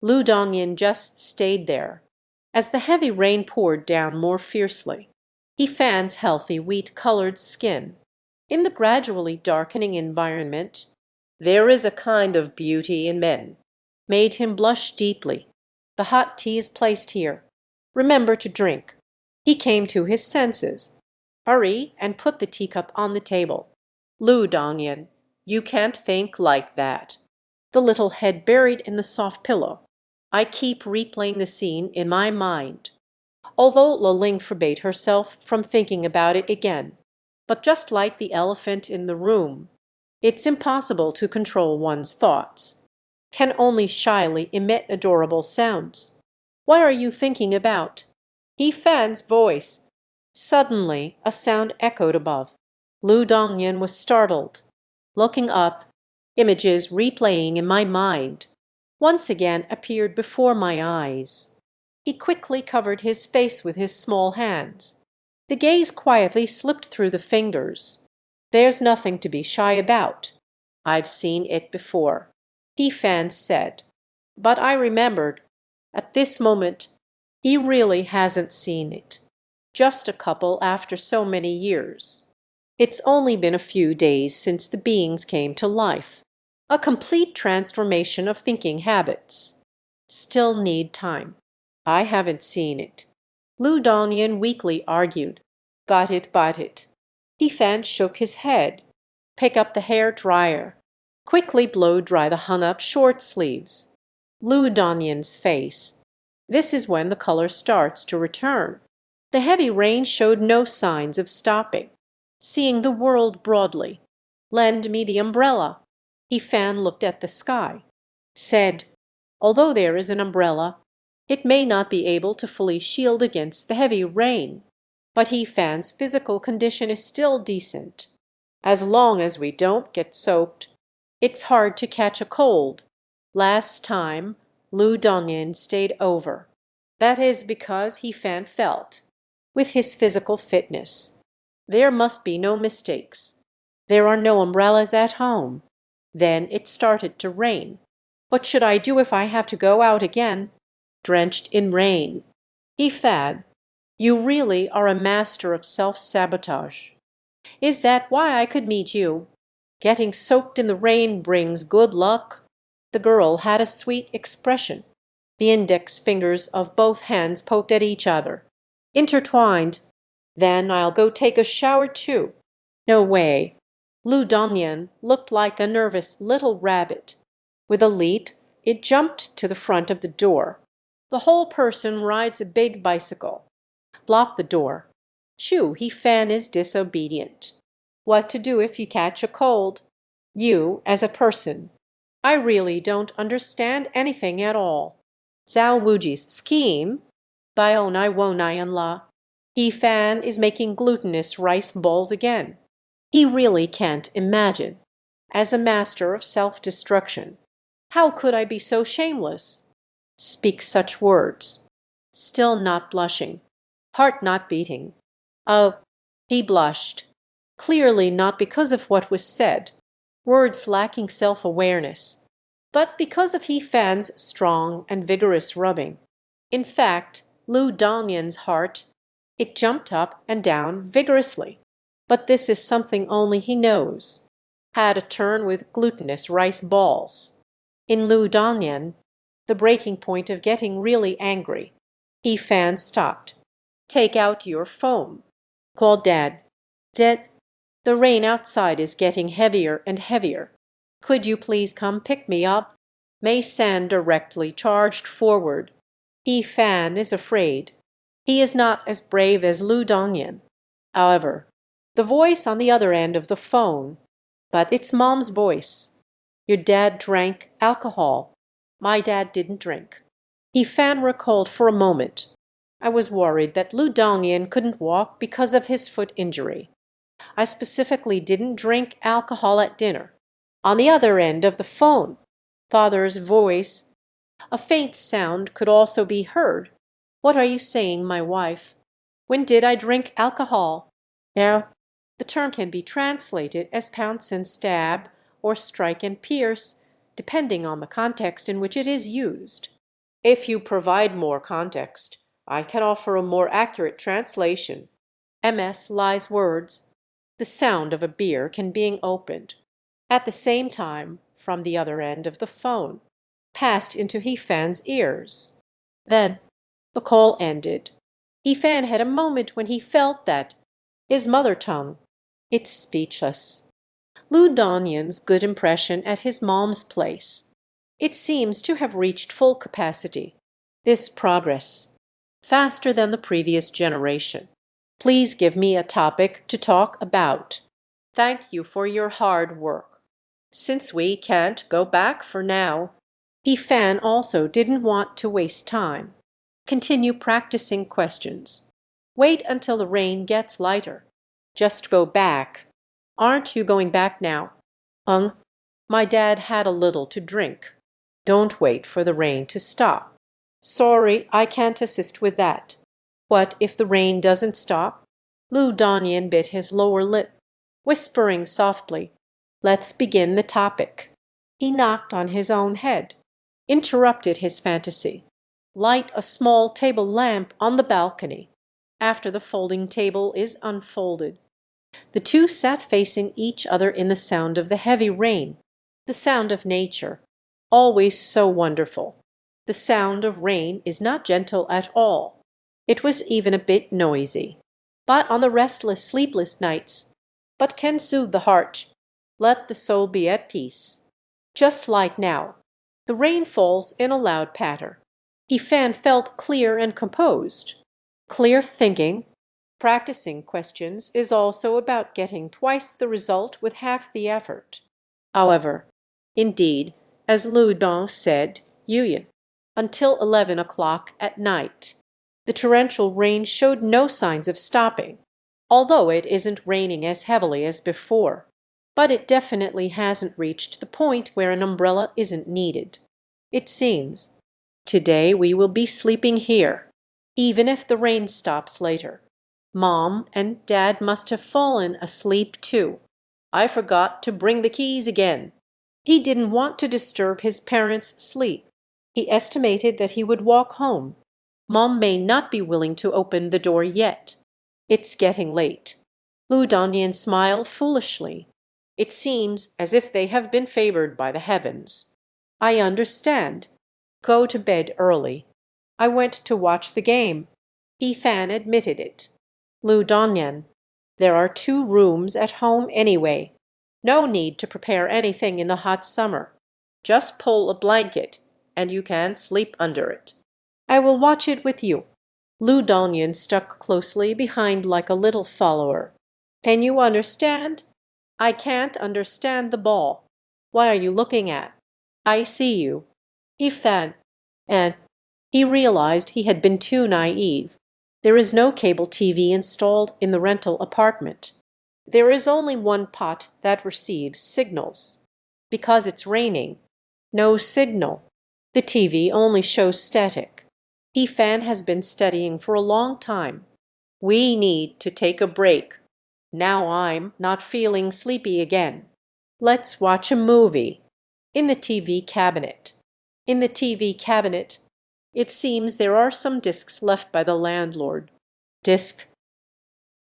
Lu Dongyan just stayed there, as the heavy rain poured down more fiercely. He Fan's healthy wheat-colored skin. In the gradually darkening environment, there is a kind of beauty in men. Made him blush deeply. "The hot tea is placed here. Remember to drink." He came to his senses. "Hurry and put the teacup on the table." "Lu Dongyan, you can't think like that." The little head buried in the soft pillow. I keep replaying the scene in my mind, although Ling forbade herself from thinking about it again. But just like the elephant in the room, it's impossible to control one's thoughts. Can only shyly emit adorable sounds. "What are you thinking about?" He Fan's voice. Suddenly a sound echoed above. Lu Dongyan was startled. Looking up, images replaying in my mind once again appeared before my eyes. He quickly covered his face with his small hands. The gaze quietly slipped through the fingers. "There's nothing to be shy about. I've seen it before," He Fan said. But I remembered, at this moment, he really hasn't seen it. Just a couple after so many years. It's only been a few days since the beings came to life. A complete transformation of thinking habits. Still need time. I haven't seen it. Lu Dongyan weakly argued. Got it. He Fan shook his head. Pick up the hair dryer. Quickly blow dry the hung-up short sleeves. Lu Dongyan's face. This is when the color starts to return. The heavy rain showed no signs of stopping. Seeing the world broadly. Lend me the umbrella. He Fan looked at the sky. Said, although there is an umbrella, it may not be able to fully shield against the heavy rain. But He Fan's physical condition is still decent. As long as we don't get soaked, it's hard to catch a cold. Last time, Lu Dongyan stayed over. That is because He Fan felt, with his physical fitness, there must be no mistakes. There are no umbrellas at home. Then it started to rain. What should I do if I have to go out again, drenched in rain? He Fan, you really are a master of self-sabotage. Is that why I could meet you? Getting soaked in the rain brings good luck. The girl had a sweet expression. The index fingers of both hands poked at each other, intertwined. Then I'll go take a shower too. No way. Lu Dongyan looked like a nervous little rabbit. With a leap, it jumped to the front of the door. The whole person rides a big bicycle. Block the door. Shoo, He Fan is disobedient. What to do if you catch a cold? You, as a person. I really don't understand anything at all. Zhao Wuji's scheme? Baionai Wonai La. He Fan is making glutinous rice balls again. He really can't imagine. As a master of self-destruction, how could I be so shameless? Speak such words. Still not blushing. Heart not beating. Oh, he blushed. Clearly not because of what was said, words lacking self-awareness, but because of He Fan's strong and vigorous rubbing. In fact, Lu Dongyan's heart, it jumped up and down vigorously. But this is something only he knows. Had a turn with glutinous rice balls. In Lu Dongyan, the breaking point of getting really angry, He Fan stopped. Take out your phone. Call Dad. Dad. The rain outside is getting heavier and heavier. Could you please come pick me up? Mei San directly charged forward. He Fan is afraid. He is not as brave as Lu Dongyan. However, the voice on the other end of the phone, but it's Mom's voice. Your dad drank alcohol. My dad didn't drink. He Fan recalled for a moment. I was worried that Lu Dongyan couldn't walk because of his foot injury. I specifically didn't drink alcohol at dinner. On the other end of the phone, father's voice. A faint sound could also be heard. What are you saying, my wife? When did I drink alcohol? Now, the term can be translated as pounce and stab or strike and pierce, depending on the context in which it is used. If you provide more context, I can offer a more accurate translation. MS lies words. The sound of a beer can being opened. At the same time, from the other end of the phone, passed into He Fan's ears. Then the call ended. He Fan had a moment when he felt that his mother tongue, it's speechless. Lu Dongyan's good impression at his mom's place. It seems to have reached full capacity. This progress, faster than the previous generation. Please give me a topic to talk about. Thank you for your hard work. Since we can't go back for now, He Fan also didn't want to waste time. Continue practicing questions. Wait until the rain gets lighter. Just go back. Aren't you going back now? My dad had a little to drink. Don't wait for the rain to stop. Sorry, I can't assist with that. What if the rain doesn't stop? Lu Dongyan bit his lower lip, whispering softly, let's begin the topic. He knocked on his own head, interrupted his fantasy. Light a small table lamp on the balcony. After the folding table is unfolded. The two sat facing each other in the sound of the heavy rain, the sound of nature, always so wonderful. The sound of rain is not gentle at all. It was even a bit noisy. But on the restless, sleepless nights, but can soothe the heart, let the soul be at peace. Just like now, the rain falls in a loud patter. He Fan felt clear and composed. Clear thinking, practicing questions is also about getting twice the result with half the effort. However, indeed, as Lu Dong said, Yuyan, until 11 o'clock at night, the torrential rain showed no signs of stopping, although it isn't raining as heavily as before. But it definitely hasn't reached the point where an umbrella isn't needed. It seems. Today we will be sleeping here, even if the rain stops later. Mom and Dad must have fallen asleep too. I forgot to bring the keys again. He didn't want to disturb his parents' sleep. He estimated that he would walk home. Mom may not be willing to open the door yet. It's getting late. Lu Dongyan smiled foolishly. It seems as if they have been favored by the heavens. I understand. Go to bed early. I went to watch the game. He Fan admitted it. Lu Dongyan, there are 2 rooms at home anyway. No need to prepare anything in the hot summer. Just pull a blanket, and you can sleep under it. I will watch it with you. Lu Dongyan stuck closely behind like a little follower. Can you understand? I can't understand the ball. What are you looking at? I see you. He Fan. And he realized he had been too naive. There is no cable TV installed in the rental apartment. There is only one pot that receives signals. Because it's raining, no signal. The TV only shows static. He Fan has been studying for a long time. We need to take a break. Now I'm not feeling sleepy again. Let's watch a movie. In the TV cabinet. In the TV cabinet. It seems there are some discs left by the landlord. Disc